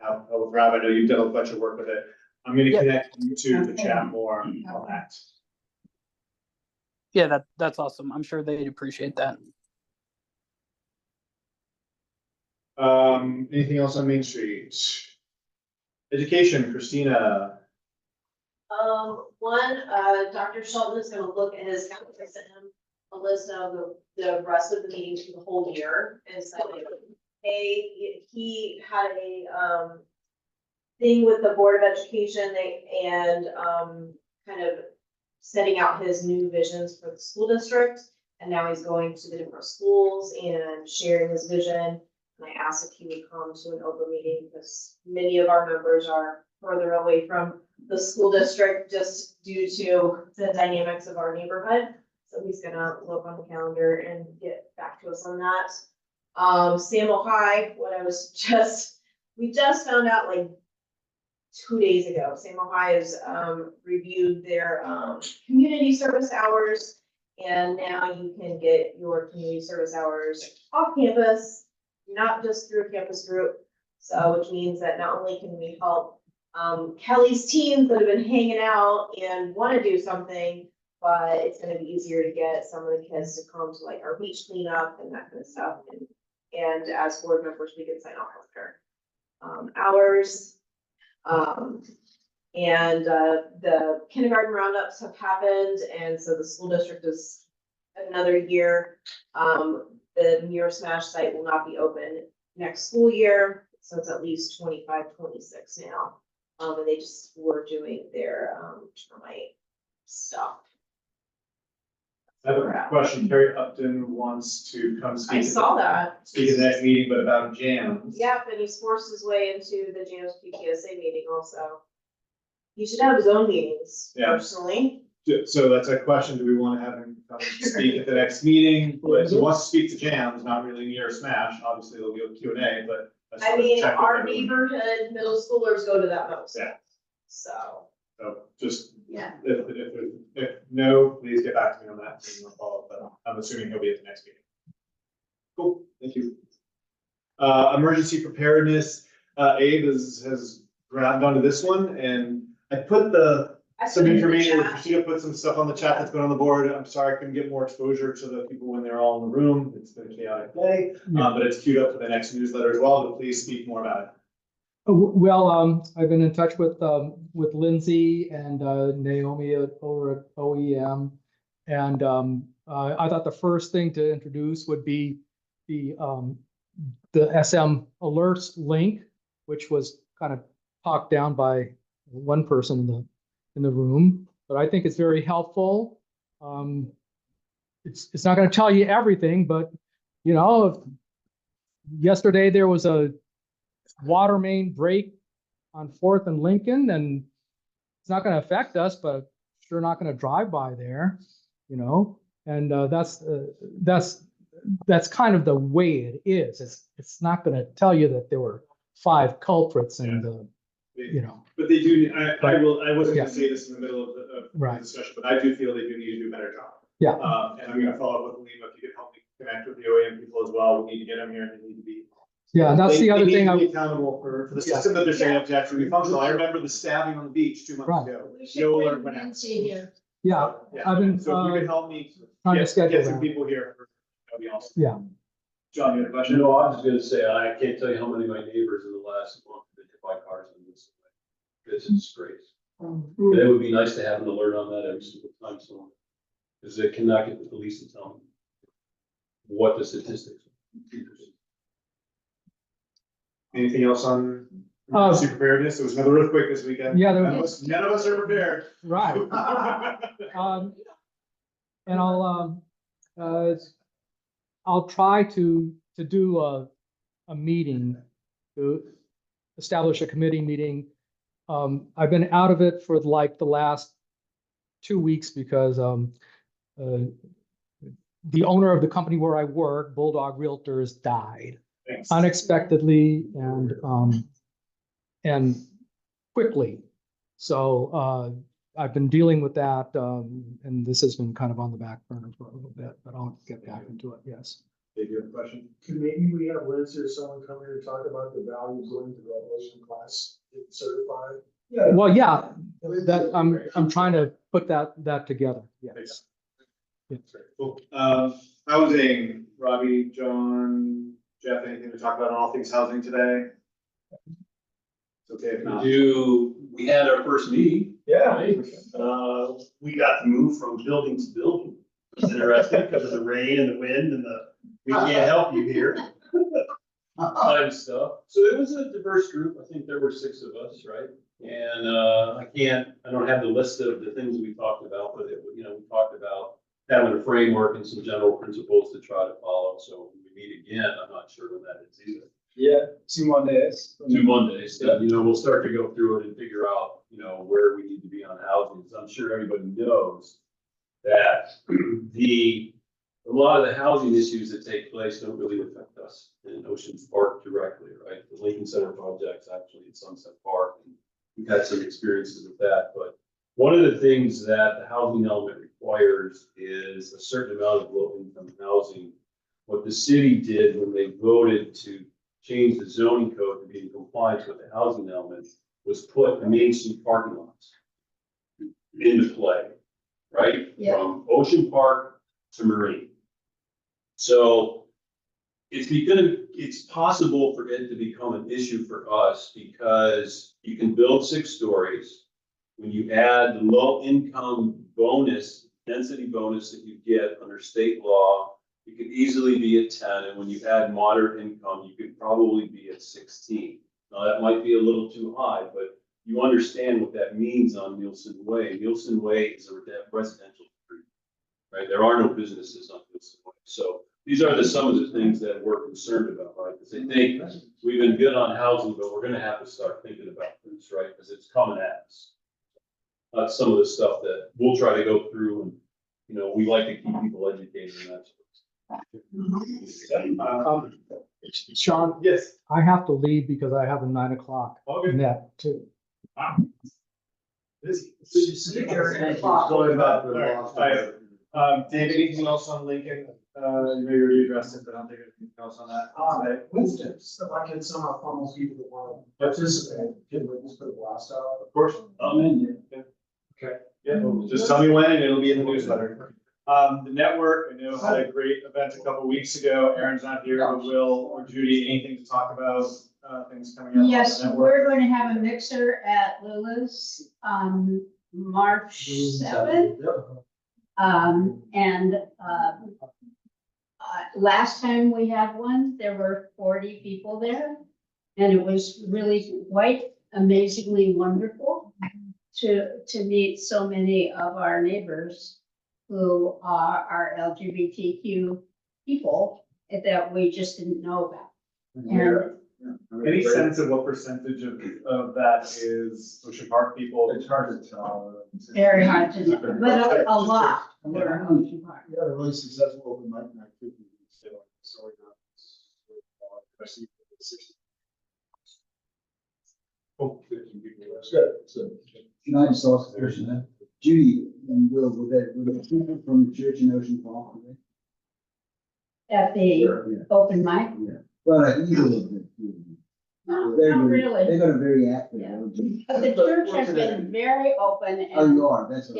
help Rob. I know you've done a bunch of work with it. I'm gonna connect you to chat more on that. Yeah, that's awesome. I'm sure they'd appreciate that. Anything else on Main Street? Education, Christina. Dr. Shelton is gonna look at his calendar. I sent him a list of the rest of the meetings for the whole year and said, hey, he had a thing with the Board of Education and kind of setting out his new visions for the school district. And now he's going to the different schools and sharing his vision. And I asked if he would come to an open meeting because many of our members are further away from the school district just due to the dynamics of our neighborhood. So he's gonna look on the calendar and get back to us on that. Samo High, we just found out like 2 days ago. Samo High has reviewed their community service hours, and now you can get your community service hours off campus, not just through a campus group. So, which means that not only can we help Kelly's teams that have been hanging out and want to do something, but it's going to be easier to get some of the kids to come to like our beach cleanup and that kind of stuff. And as board members, we can sign off on their hours. The kindergarten roundups have happened, and so the school district is another year. The Mirror Smash site will not be open next school year, so it's at least 25-26 now. And they just were doing their, termite stuff. I have a question. Carrie Upton wants to come speak. I saw that. Speak at the next meeting, but about jams. Yep, and he's forced his way into the JAMS PTSA meeting also. He should have his own meetings, Yeah. personally. So that's a question. Do we want to have him come speak at the next meeting? If he wants to speak to jams, not really near Smash, obviously there'll be a Q&A, but. just I wanna mean, check with our everyone. neighborhood middle schoolers go to that most. Yeah. So, So just, yeah. if no, please get back to me on that. And we'll follow up, but I'm assuming he'll be at the next meeting. Cool, thank you. Emergency preparedness, Abe has grabbed onto this one, and I put some information, Christina put some stuff on the chat that's been on the board. I'm sorry, I couldn't get more exposure to the people when they're all in the room. It's been a chaotic day, but it's queued up for the next newsletter as well, but please speak more about it. Well, I've been in touch with Lindsay and Naomi over at OEM. And I thought the first thing to introduce would be the SM alerts link, which was kind of talked down by one person in the room, but I think it's very helpful. It's not going to tell you everything, but you know, yesterday there was a water main break on 4th and Lincoln, and it's not going to affect us, but sure not going to drive by there, you know, and that's kind of the way it is. It's not going to tell you that there were 5 culprits and you know. But they do, I wasn't gonna say this in the middle of the Right. discussion, but I do feel they do need to do a better job. Yeah. And I'm gonna follow up with Lima, if you could help me connect with the OEM people as well. We need to get them here, they need to be. Yeah, that's the other They thing need I to be accountable for the system that they're saying up to actually be functional. I remember the stabbing on the beach 2 months Right. ago. We should No bring alert went out. Nancy here. Yeah, I've been So if you could help me trying to schedule get some that. people here, that'd be awesome. Yeah. John, you had a question? No, I was just gonna say, I can't tell you how many of my neighbors in the last month have been hit by cars in this way. It's a disgrace. But it would be nice to have an alert on that every single time someone, because they cannot get the police to tell them what the statistics are. Anything else on emergency preparedness? There was another earthquake this weekend. Yeah, there None of was. us- None of us are prepared. Right. And I'll try to do a meeting, to establish a committee meeting. I've been out of it for like the last 2 weeks because the owner of the company where I work, Bulldog Realtors, died unexpectedly and quickly. So I've been dealing with that, and this has been kind of on the back burner for a little bit, but I'll get back into it. Yes. Dave, you have a question? Can maybe we have Lindsay or someone come here and talk about the value of going to the ocean class, get certified? Well, yeah, that I'm trying to put that together. Yes. Cool. Housing, Robbie, John, Jeff, anything to talk about on all things housing today? It's okay if not. We had our first meeting. Yeah. Right? We got to move from building to building. It's interesting because of the rain and the wind and we can't help you here. Kind of stuff. So it was a diverse group. I think there were 6 of us, right? And I don't have the list of the things we talked about, but we talked about having a framework and some general principles to try to follow. So when we meet again, I'm not sure when that is either. Yeah, 2 Mondays. 2 Mondays, and, we'll start to go through it and figure out, where we need to be on housing. So I'm sure everybody knows that a lot of the housing issues that take place don't really affect us in Ocean Park directly, right? The Lincoln Center project's actually in Sunset Park, and we've had some experiences with that. But one of the things that the housing element requires is a certain amount of low-income housing. What the city did when they voted to change the zoning code to be in compliance with the housing element was put the Main Street parking lots into play, right? Yeah. From Ocean Park to Marine. So it's possible for it to become an issue for us because you can build 6 stories. When you add the low income bonus, density bonus that you get under state law, you could easily be at 10. And when you add moderate income, you could probably be at 16. Now that might be a little too high, but you understand what that means on Nielsen Way. Nielsen Way is a residential street, right? There are no businesses on Nielsen Way. So these are some of the things that we're concerned about, right? Because I think we've been good on housing, but we're gonna have to start thinking about this, right? Because it's coming at us. That's some of the stuff that we'll try to go through, and, you know, we like to keep people educated in that. Sean? Yes. I have to leave because I have a 9 o'clock net too. Wow. Busy. Going back to the last one. Dave, anything else on Lincoln? You know, you already addressed it, but I don't think there's anything else on that. Winston, so I can somehow funnel people that want to participate, can we just put a blast out? Of course. Yeah. Okay, yeah, well, just tell me when and it'll be in the newsletter. The network, I know had a great event a couple weeks ago. Aaron's not here, but Will or Judy, anything to talk about, things coming up? on the Yes, network? we're going to have a mixer at Lula's on March 7th. Last time we had one, there were 40 people there. And it was really quite amazingly wonderful to meet so many of our neighbors who are LGBTQ people that we just didn't know about. And Any sense of what percentage of that is Ocean Park people? It's hard to tell. very hard to know, but a lot were Ocean Park. We had a really successful open mic night. So, good. So, Can I just ask a question then? Judy and Will, were there people from the church in Ocean Park? Were they? At the Yeah. open mic. Yeah. Well, either of them. No, They're not very- really. They got a very active. Yeah. But the church has been very open Oh, and you are, that's what.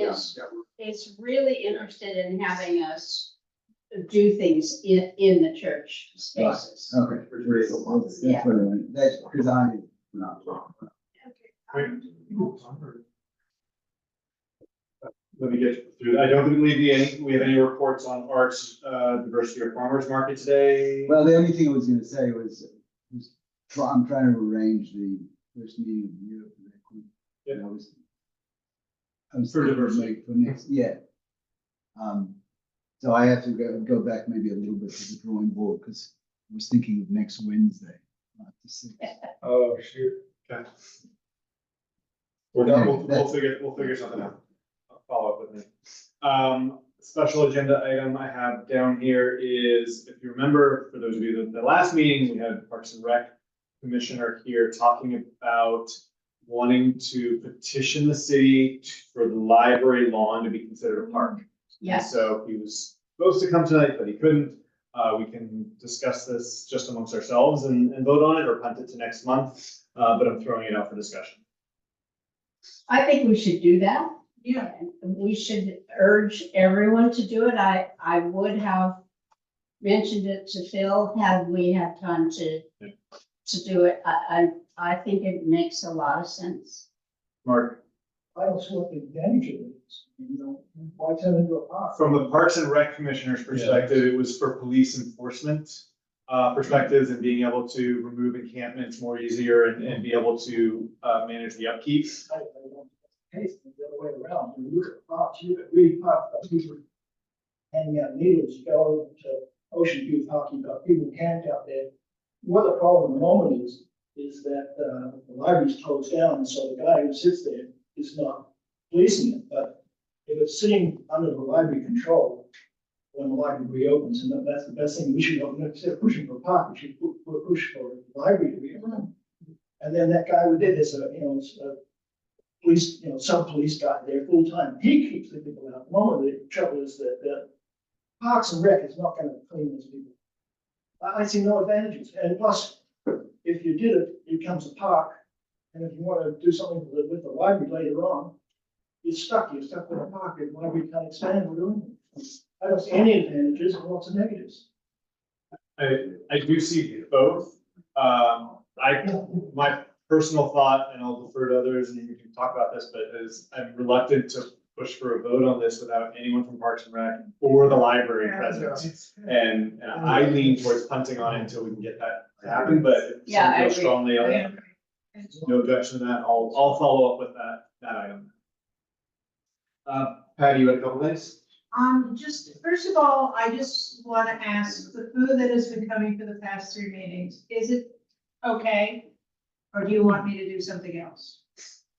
is really interested in having us do things in the church spaces. Okay. That's Yeah. what I meant. That's because I, not. Let me get through. I don't believe we have any reports on arts, diversity or farmers market today. Well, the only thing I was gonna say was I'm trying to arrange the first meeting of the year for that group. Yeah. I was For thinking diversity. like for next, yeah. So I have to go back maybe a little bit to the drawing board, because I was thinking of next Wednesday, not the 6th. Oh, shoot. Okay. We'll figure something out. I'll follow up with me. Special agenda item I have down here is, if you remember, for those of you that the last meeting, we had Parks and Rec Commissioner here talking about wanting to petition the city for the library lawn to be considered a park. Yes. So he was supposed to come tonight, but he couldn't. We can discuss this just amongst ourselves and vote on it, or punt it to next month, but I'm throwing it out for discussion. I think we should do that. Yeah. We should urge everyone to do it. I would have mentioned it to Phil had we had time to do it. I think it makes a lot of sense. Mark? I don't see what the advantage of it is, you know, why turn into a park? From the Parks and Rec Commissioner's perspective, it was for police enforcement perspectives and being able to remove encampments more easier and be able to manage the upkeep. Case the other way around, when you look at parks, you look at Reed Park, people handing out needles, you go to Ocean View Park, you've got people camped out there. What the problem normally is that the library's closed down, and so the guy who sits there is not policing it, but if it's sitting under the library control, when the library reopens, and that's the best thing, we should, instead of pushing for a park, we should push for the library to reopen. And then that guy who did this, police, some police guy there full time, he keeps the people out. One of the trouble is that Parks and Rec is not gonna clean those people. I see no advantages, and plus, if you did it, it becomes a park, and if you wanna do something with the library later on, you're stuck with a park, and the library can't expand, we're doing it. I don't see any advantages and lots of negatives. I do see both. My personal thought, and I'll defer to others and we can talk about this, but I'm reluctant to push for a vote on this without anyone from Parks and Rec or the library present. And I lean towards punting on it until we can get that to happen, but Yeah, I some feel agree. strongly on it. No objection to that. I'll follow up with that item. Patty, you had a couple things? Just, first of all, I just want to ask, the food that has been coming for the past 3 meetings, is it okay? Or do you want me to do something else?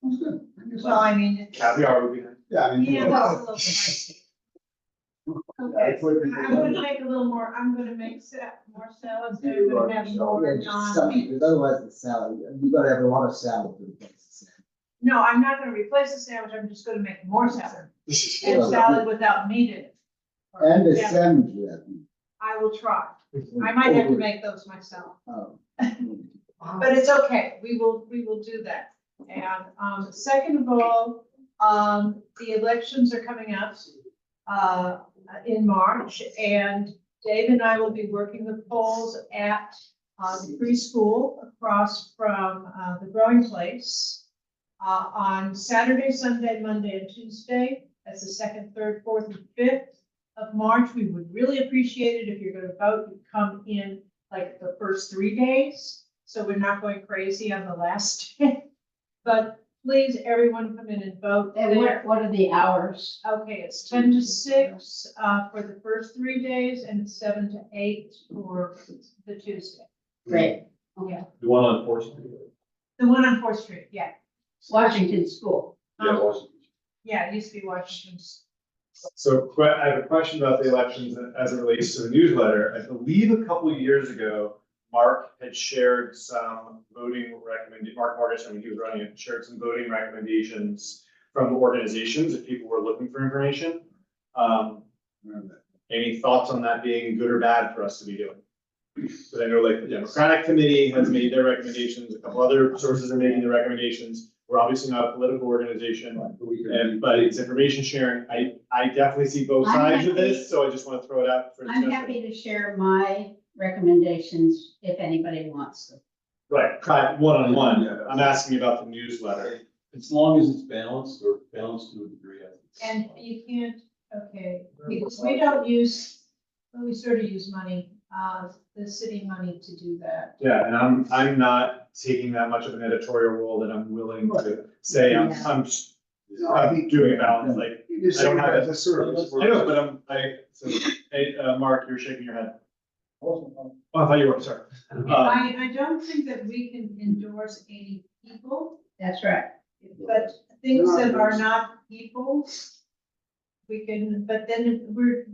Well, I mean. Caviar would be nice. Yeah, I mean. Yeah, that's a little spicy. Okay, I'm gonna make a little more, I'm gonna make more salads, and I'm gonna have more Something, because otherwise the salad, you gotta have a lot of salad to replace the salad. No, I'm not gonna replace the sandwich, I'm just gonna make more salad. And Well, salad without meat in it. And a Yeah, sandwich with that. I will try. I might have to make those myself. Oh. But it's okay, we will do that. And, second of all, the elections are coming up, in March, and Dave and I will be working the polls at, the preschool across from, the Growing Place, on Saturday, Sunday, Monday, and Tuesday. That's the 2nd, 3rd, 4th, and 5th of March. We would really appreciate it if you're gonna vote, you come in like the first 3 days, so we're not going crazy on the last day. But please, everyone come in and vote. And what are the hours? Okay, it's 10 to 6, for the first 3 days, and it's 7 to 8 for the Tuesday. Great. Yeah, The one on Fourth Street. the one on 4th Street, yeah. Washington School. Yeah, Washington. Yeah, it used to be Washington's. So I have a question about the elections as it relates to the newsletter. I believe a couple of years ago, Mark had shared some voting Mark Morris, when he was running it, shared some voting recommendations from organizations if people were looking for information. Any thoughts on that being good or bad for us to be doing? But I know like the Democratic Committee has made their recommendations, a couple other sources are making their recommendations. We're obviously not a political organization, but it's information sharing. I definitely see both I'm sides of happy- this, so I just want to throw it out for I'm discussion. happy to share my recommendations if anybody wants them. Right, one-on-one. I'm asking about the newsletter. As long as it's balanced or balanced to a degree, I think. And you can't, okay, because we don't use, well, we sort of use money, the city money to do that. Yeah, and I'm not taking that much of an editorial role that I'm willing to say I'm doing a balance, like, I don't have it. I know, but Mark, you're shaking your head. Oh, I thought you were, sorry. I don't think that we can endorse any people, That's right. but things that are not people, we can, but then we're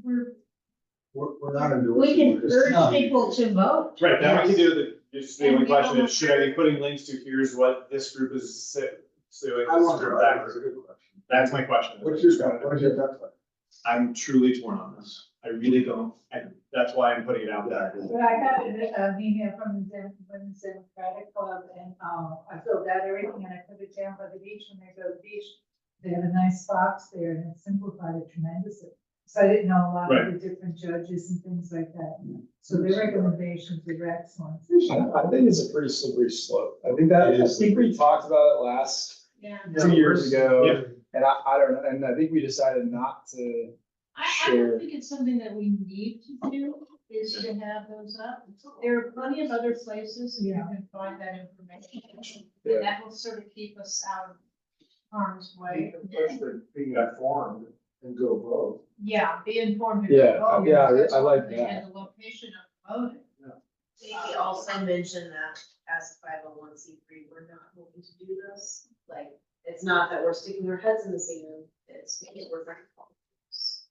We're not endorsing. We can we're just- urge people to vote. Right, then we can Yes. do just the only question is, should I be putting links to, here's what this group is doing, I this want to, group, that's that a group. good question. That's my question. What's your gut feel? I'm truly torn on this. I really don't, that's why I'm putting it out there. But I got an email from the Women's Democratic Club, and, I filled out everything, and I put it down by the beach. When they go to the beach, they have a nice box there, and it simplified it tremendously. So I didn't know a lot of the different judges and things like that. So their recommendations were excellent. I think it's a pretty slippery slope. I think we talked about it last Yeah. 2 years ago, Yeah. and I don't know, and I think we decided not to I share. don't think it's something that we need to do, is to have those up. There are plenty of other places that you can find that information. Yeah. And that will sort of keep us out of harm's way. Being informed and go vote. Yeah, be informed. Yeah, vote. yeah, That's I like one thing, that. And the location of voting. He also mentioned that as a 501c3, we're not looking to do this. Like, it's not that we're sticking our heads in the sand, it's because we're very politics.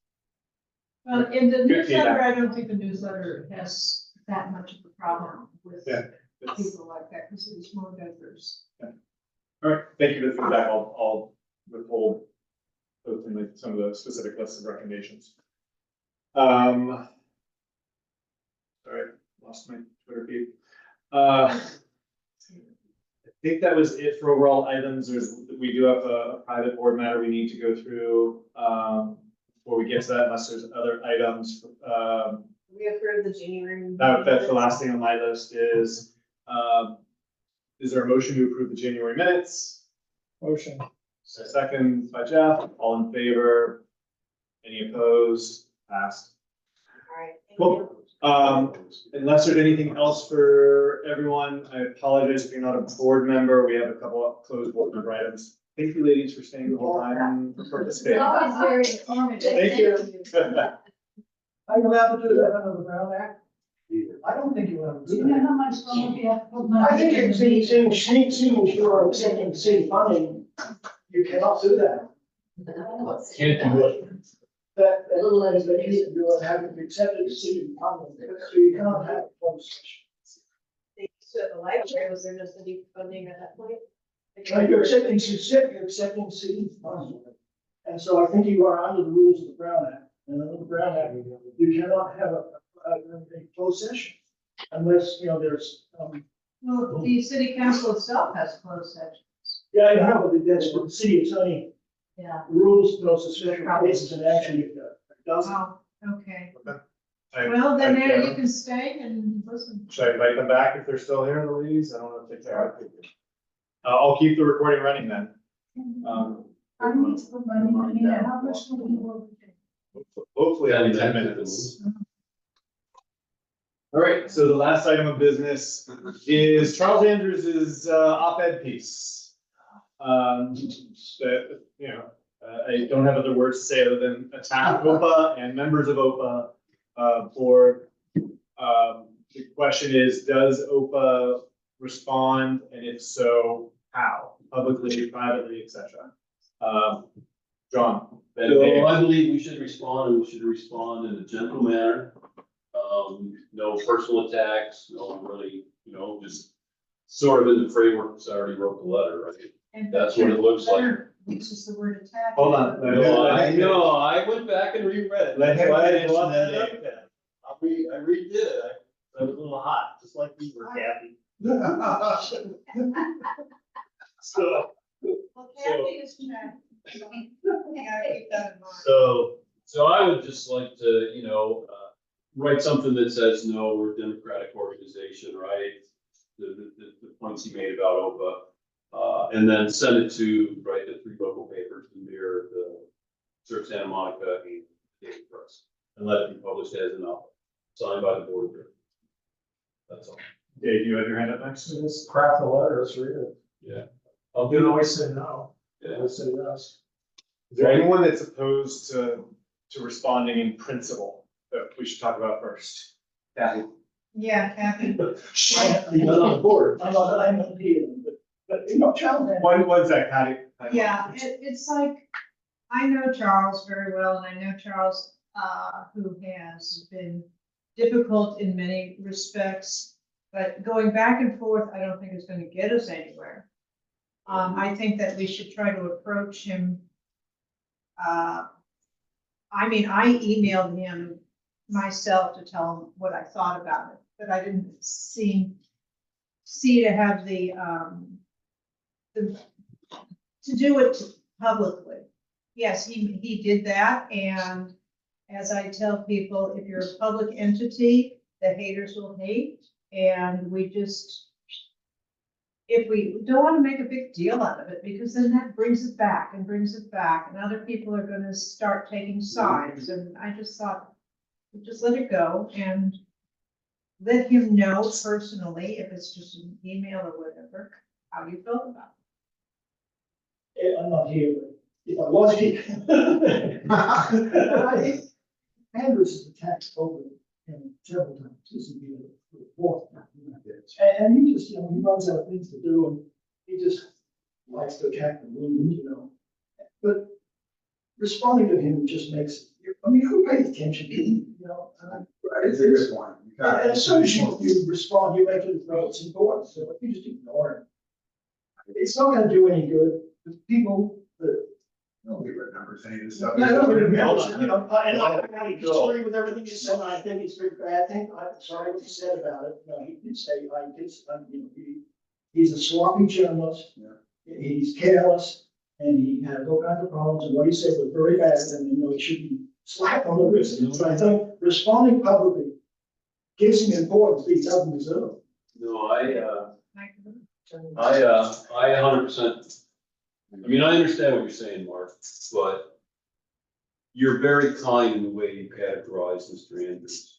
Well, in the Good newsletter, feedback. I don't think the newsletter has that much of a problem with Yeah. people like that, because it's more diverse. All right, thank you for the feedback. I'll withhold some of the specific lists of recommendations. Sorry, lost my Twitter feed. I think that was it for overall items. We do have a private board matter we need to go through, before we get to that, unless there's other items. We approved the January. That's the last thing on my list is there a motion to approve the January minutes? Motion. Second by Jeff, all in favor? Any opposed? Passed. All right. Cool. Unless there's anything else for everyone, I apologize if you're not a board member. We have a couple of closed board member items. Thank you, ladies, for staying the whole time for participating. Always very informative. Thank you. Are you allowed to do that under the Brown Act? I don't think you're allowed to Do do you know that. how much longer we have to put I money think in it's, the it's, it's, you're accepting city funding, you cannot do that. Can't do it. That little letters that you are having accepted city funding, so you cannot have a closed session. So at the library, was there no city funding at that point? Now, you're accepting city funding. And so I think you are under the rules of the Brown Act, and under the Brown Act, you cannot have a closed session unless, there's, Well, the city council itself has closed sessions. yeah, I know, but that's what the city attorney Yeah. rules those special cases and actually doesn't. Oh, okay. I- Well, then I- there you can stay and listen. Should I invite them back if they're still here, the ladies? I don't know if they care. I'll keep the recording running then. I need to put money in here. How much do we want to do? Hopefully only 10 minutes. All right, so the last item of business is Charles Andrews's op-ed piece. That, I don't have other words to say other than attack OPA and members of OPA board. The question is, does OPA respond, and if so, how? Publicly, privately, etc. John. Ben, So Dave. I believe we should respond, and we should respond in a gentle manner. No personal attacks, no really, just sort of in the framework, because I already wrote the letter, right? And That's what it looks like. uses the word attack. Hold on. No, I went back and reread it. Let him That's why I finish brought and then that up Dave. then. I redid it. I was a little hot, just like you were, Kathy. So. Well, Kathy is trying. You gotta keep that in mind. So I would just like to, write something that says, no, we're a democratic organization, right? The points he made about OPA, and then send it to, the 3 local papers, the Mirror, the Church Santa Monica, and the Daily Press, and let it be published as an op, signed by the board of directors. That's all. Dave, you have your hand up next? Just craft the letter, let's read it. Yeah. You can always say no. Yeah. Always say yes. Is there anyone that's opposed to responding in principle that we should talk about first? Kathy. Yeah, Kathy. I'm not on the board, I'm not here, but Charles. One sec, Patty. Yeah, it's like, I know Charles very well, and I know Charles, who has been difficult in many respects, but going back and forth, I don't think is gonna get us anywhere. I think that we should try to approach him. I emailed him myself to tell him what I thought about it, but I didn't see to have the to do it publicly. Yes, he did that, and as I tell people, if you're a public entity, the haters will hate, and if we don't want to make a big deal out of it, because then that brings it back, and other people are gonna start taking sides, and I just thought, just let it go, and let him know personally, if it's just an email or whatever, how you felt about it. I'm not here, but if I was here. Andrews has attacked over him several times, this would be the 4th time. And he just, he runs out of things to do, and he just likes to attack the room, But responding to him just makes, who pays attention to him, It's a good point. And as soon as you respond, you make it as though it's important, so if you just ignore it, it's not gonna do any good, the people that. Nobody remembers any of this stuff. No, and I disagree with everything you said, and I think it's very bad thing, I'm sorry what you said about it, he did say, he's a sloppy journalist. He's careless, and he had all kinds of problems, and what he said was very bad, and he should be slapped on the wrist, so I think responding publicly gives him importance that he doesn't deserve. No, I 100%. I understand what you're saying, Mark, but you're very kind in the way you categorize Mr. Andrews.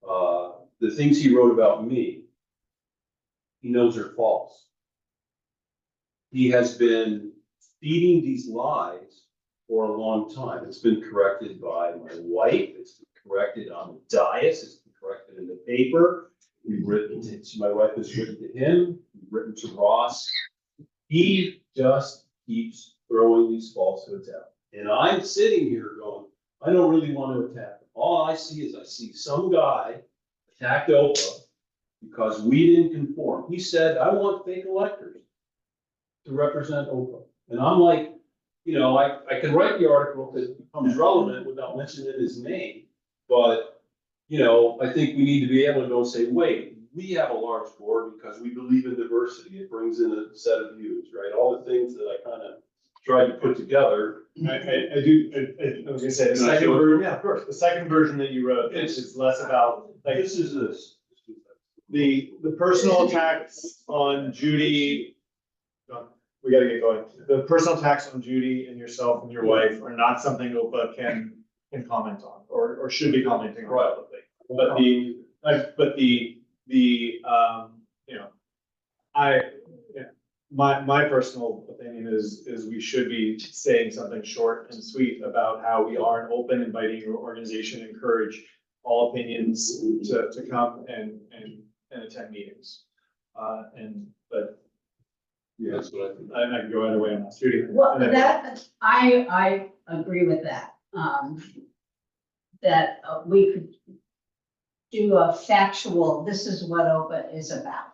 the things he wrote about me, he knows are false. He has been feeding these lies for a long time. It's been corrected by my wife, it's been corrected on the dais, it's been corrected in the paper. We've written to, my wife has written to him, we've written to Ross. He just keeps throwing these falsehoods out. And I'm sitting here going, I don't really want to attack him. All I see is I see some guy attacked OPA because we didn't conform. He said, I want fake electors to represent OPA. And I'm like, you know, I can write the article because it becomes relevant without mentioning his name. But, you know, I think we need to be able to go and say, wait, we have a large board because we believe in diversity. It brings in a set of views, right? All the things that I kind of tried to put together. I was gonna say, the Can I second show it? version, yeah, of course, the second version that you wrote is less about, like, This is this. the personal attacks on Judy. We gotta get going. The personal attacks on Judy and yourself and your wife are not something OPA can comment on, or should be commenting on publicly. But you know, my personal opinion is we should be saying something short and sweet about how we are an open, inviting organization, encourage all opinions to come and attend meetings. But yeah, that's what I think. I can go either way on that. Judy. Well, that, I agree with that. That we could do a factual, this is what OPA is about.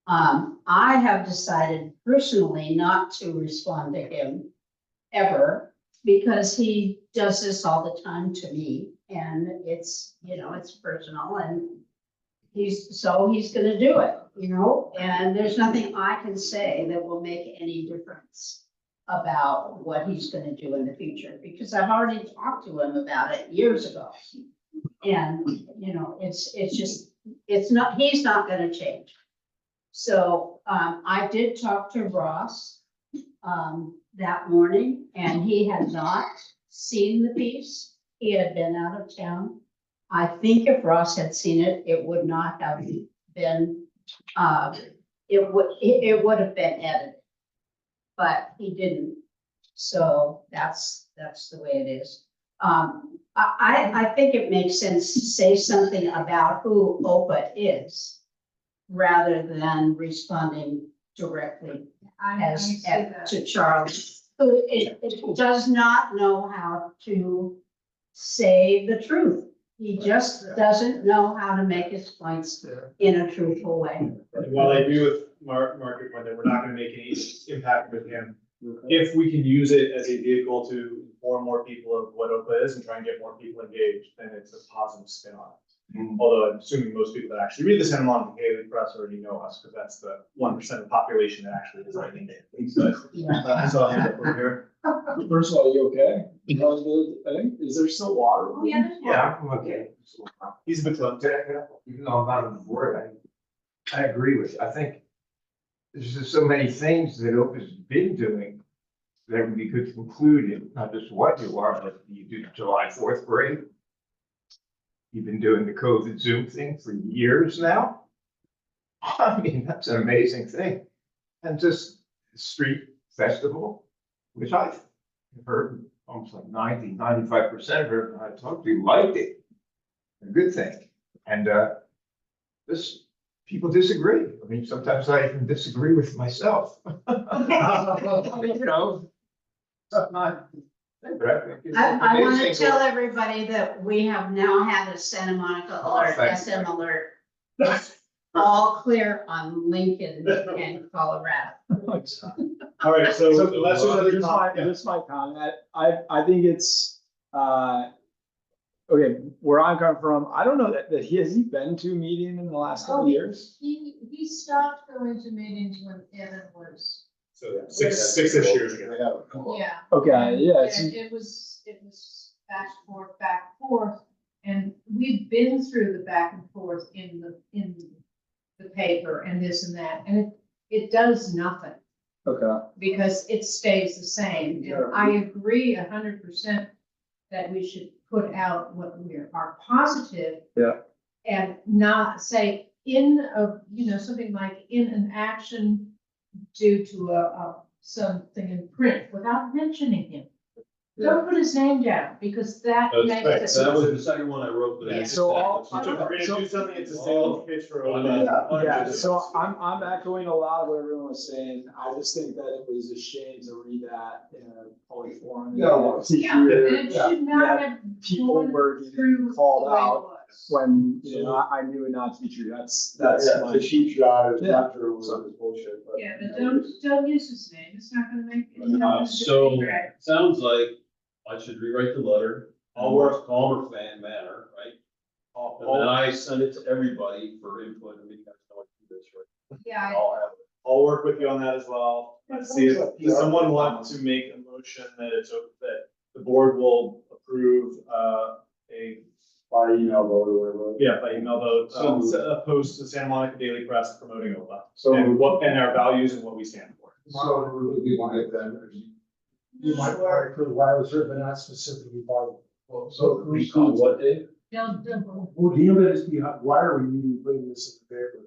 I have decided personally not to respond to him ever, because he does this all the time to me, and it's, you know, it's personal, and he's gonna do it, you know, and there's nothing I can say that will make any difference about what he's gonna do in the future, because I've already talked to him about it years ago. And, you know, it's just, he's not gonna change. So, I did talk to Ross, that morning, and he had not seen the piece. He had been out of town. I think if Ross had seen it, it would not have been, it would have been edited. But he didn't, so that's the way it is. I think it makes sense to say something about who OPA is, rather than responding directly to Charles, who it does not know how to say the truth. He just doesn't know how to make his points in a truthful way. While I agree with Mark that we're not gonna make any impact with him, if we can use it as a vehicle to inform more people of what OPA is and try and get more people engaged, then it's a positive spin on it. Although I'm assuming most people that actually read the Santa Monica Daily Press already know us, because that's the 1% of the population that actually is writing it. I saw a hand up over here. First of all, are you okay? I think, is there still water? Yeah, I'm okay. He's a bit close. Even though I'm not on the board, I agree with you. I think there's just so many things that OPA's been doing that would be good to include in not just what you are, but you do July 4th parade. You've been doing the COVID Zoom thing for years now. I mean, that's an amazing thing. And just street festival, which I've heard almost like 95% of everyone I talked to liked it. A good thing. And people disagree. I mean, sometimes I even disagree with myself. You know, not. I want to tell everybody that we have now had a Santa Monica alert, SM alert. It's all clear on Lincoln and Colorado. All right, so let's just my comment. I think it's, okay, where I'm coming from, I don't know that has he been to a meeting in the last couple of years? He stopped going to meetings when Evan was. So yeah, six years ago. Yeah. Okay, yeah. And it was back and forth, and we've been through the back and forth in the paper and this and that, and it does nothing. Okay. Because it stays the same. And I agree 100% that we should put out what we are positive. Yeah. and not say in a, something like in an action due to something in print without mentioning him. Don't put his name down, because that makes it. That was the second one I wrote, but. Yeah. So all- We're gonna do something, it's a sales pitch for Yeah, so I'm echoing a lot of what everyone was saying. I just think that it was a shame to read that in a public forum. Yeah, well, To Yeah, and hear it should not that have people gone were getting through called the way it out was. when, I knew a non-teacher. That's Yeah, my. the cheap shot is Yeah. not true, it's bullshit, but. Yeah, but don't use his name, it's not gonna make. it's not gonna So, be right. sounds like I should rewrite the letter, I'll work calmer fan manner, right? And then I send it to everybody for input, and we guys know what to do this, right? Yeah. I'll work with you on that as well. See if someone wants to make a motion that that the board will approve, a, By email vote or whatever. yeah, by email vote, So- a post to Santa Monica Daily Press promoting OPA. So- And our values and what we stand for. So we want it then, You might want to put wireless, but not specifically by. well, so. On what day? Well, the impetus behind, why are we even putting this in the paper?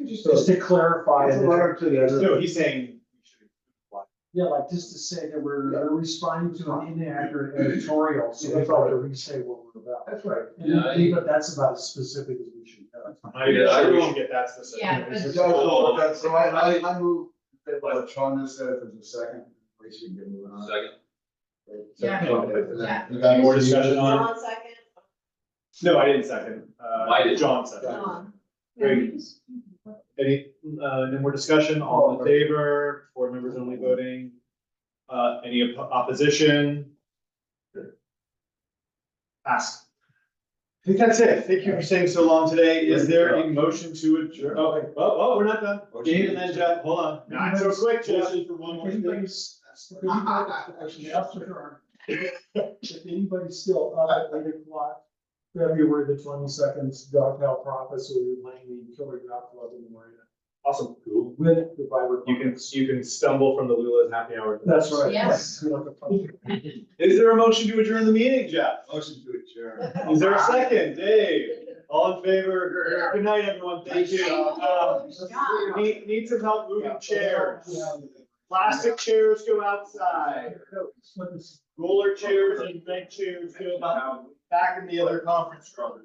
Just to clarify. It's a letter to the editor. No, he's saying. Yeah, like just to say that we're responding to an inaccurate editorial, so we thought to re-say what we're about. That's right. And but that's about as specific as we should have. I agree, we should get that specific. Yeah, but- So I move, what Sean just said, if there's a second, we should get moving on. Second. Yeah. Yeah. Any more discussion on? John second. No, I didn't second. I did. John said. John. Great. Any, no more discussion, all in favor, board members only voting, any opposition? Ask. I think that's it. Thank you for staying so long today. Is there a motion to adjourn? Okay, oh, we're not done. Dave and then Jeff, hold on. Not so quick, Jeff. For one more thing. Actually, after, if anybody's still up at 8 o'clock, February the 22nd, Dogtown Office, or you're playing the Killer Yacht Club in the marina. Awesome. Cool. With the Viber. You can stumble from the Lula's happy hour. That's right. Yes. Is there a motion to adjourn the meeting, Jeff? Motion to adjourn. Is there a second? Dave? All in favor? Good night, everyone. Thank you. Need some help moving chairs. Plastic chairs go outside. Roller chairs and bed chairs go back in the other conference room.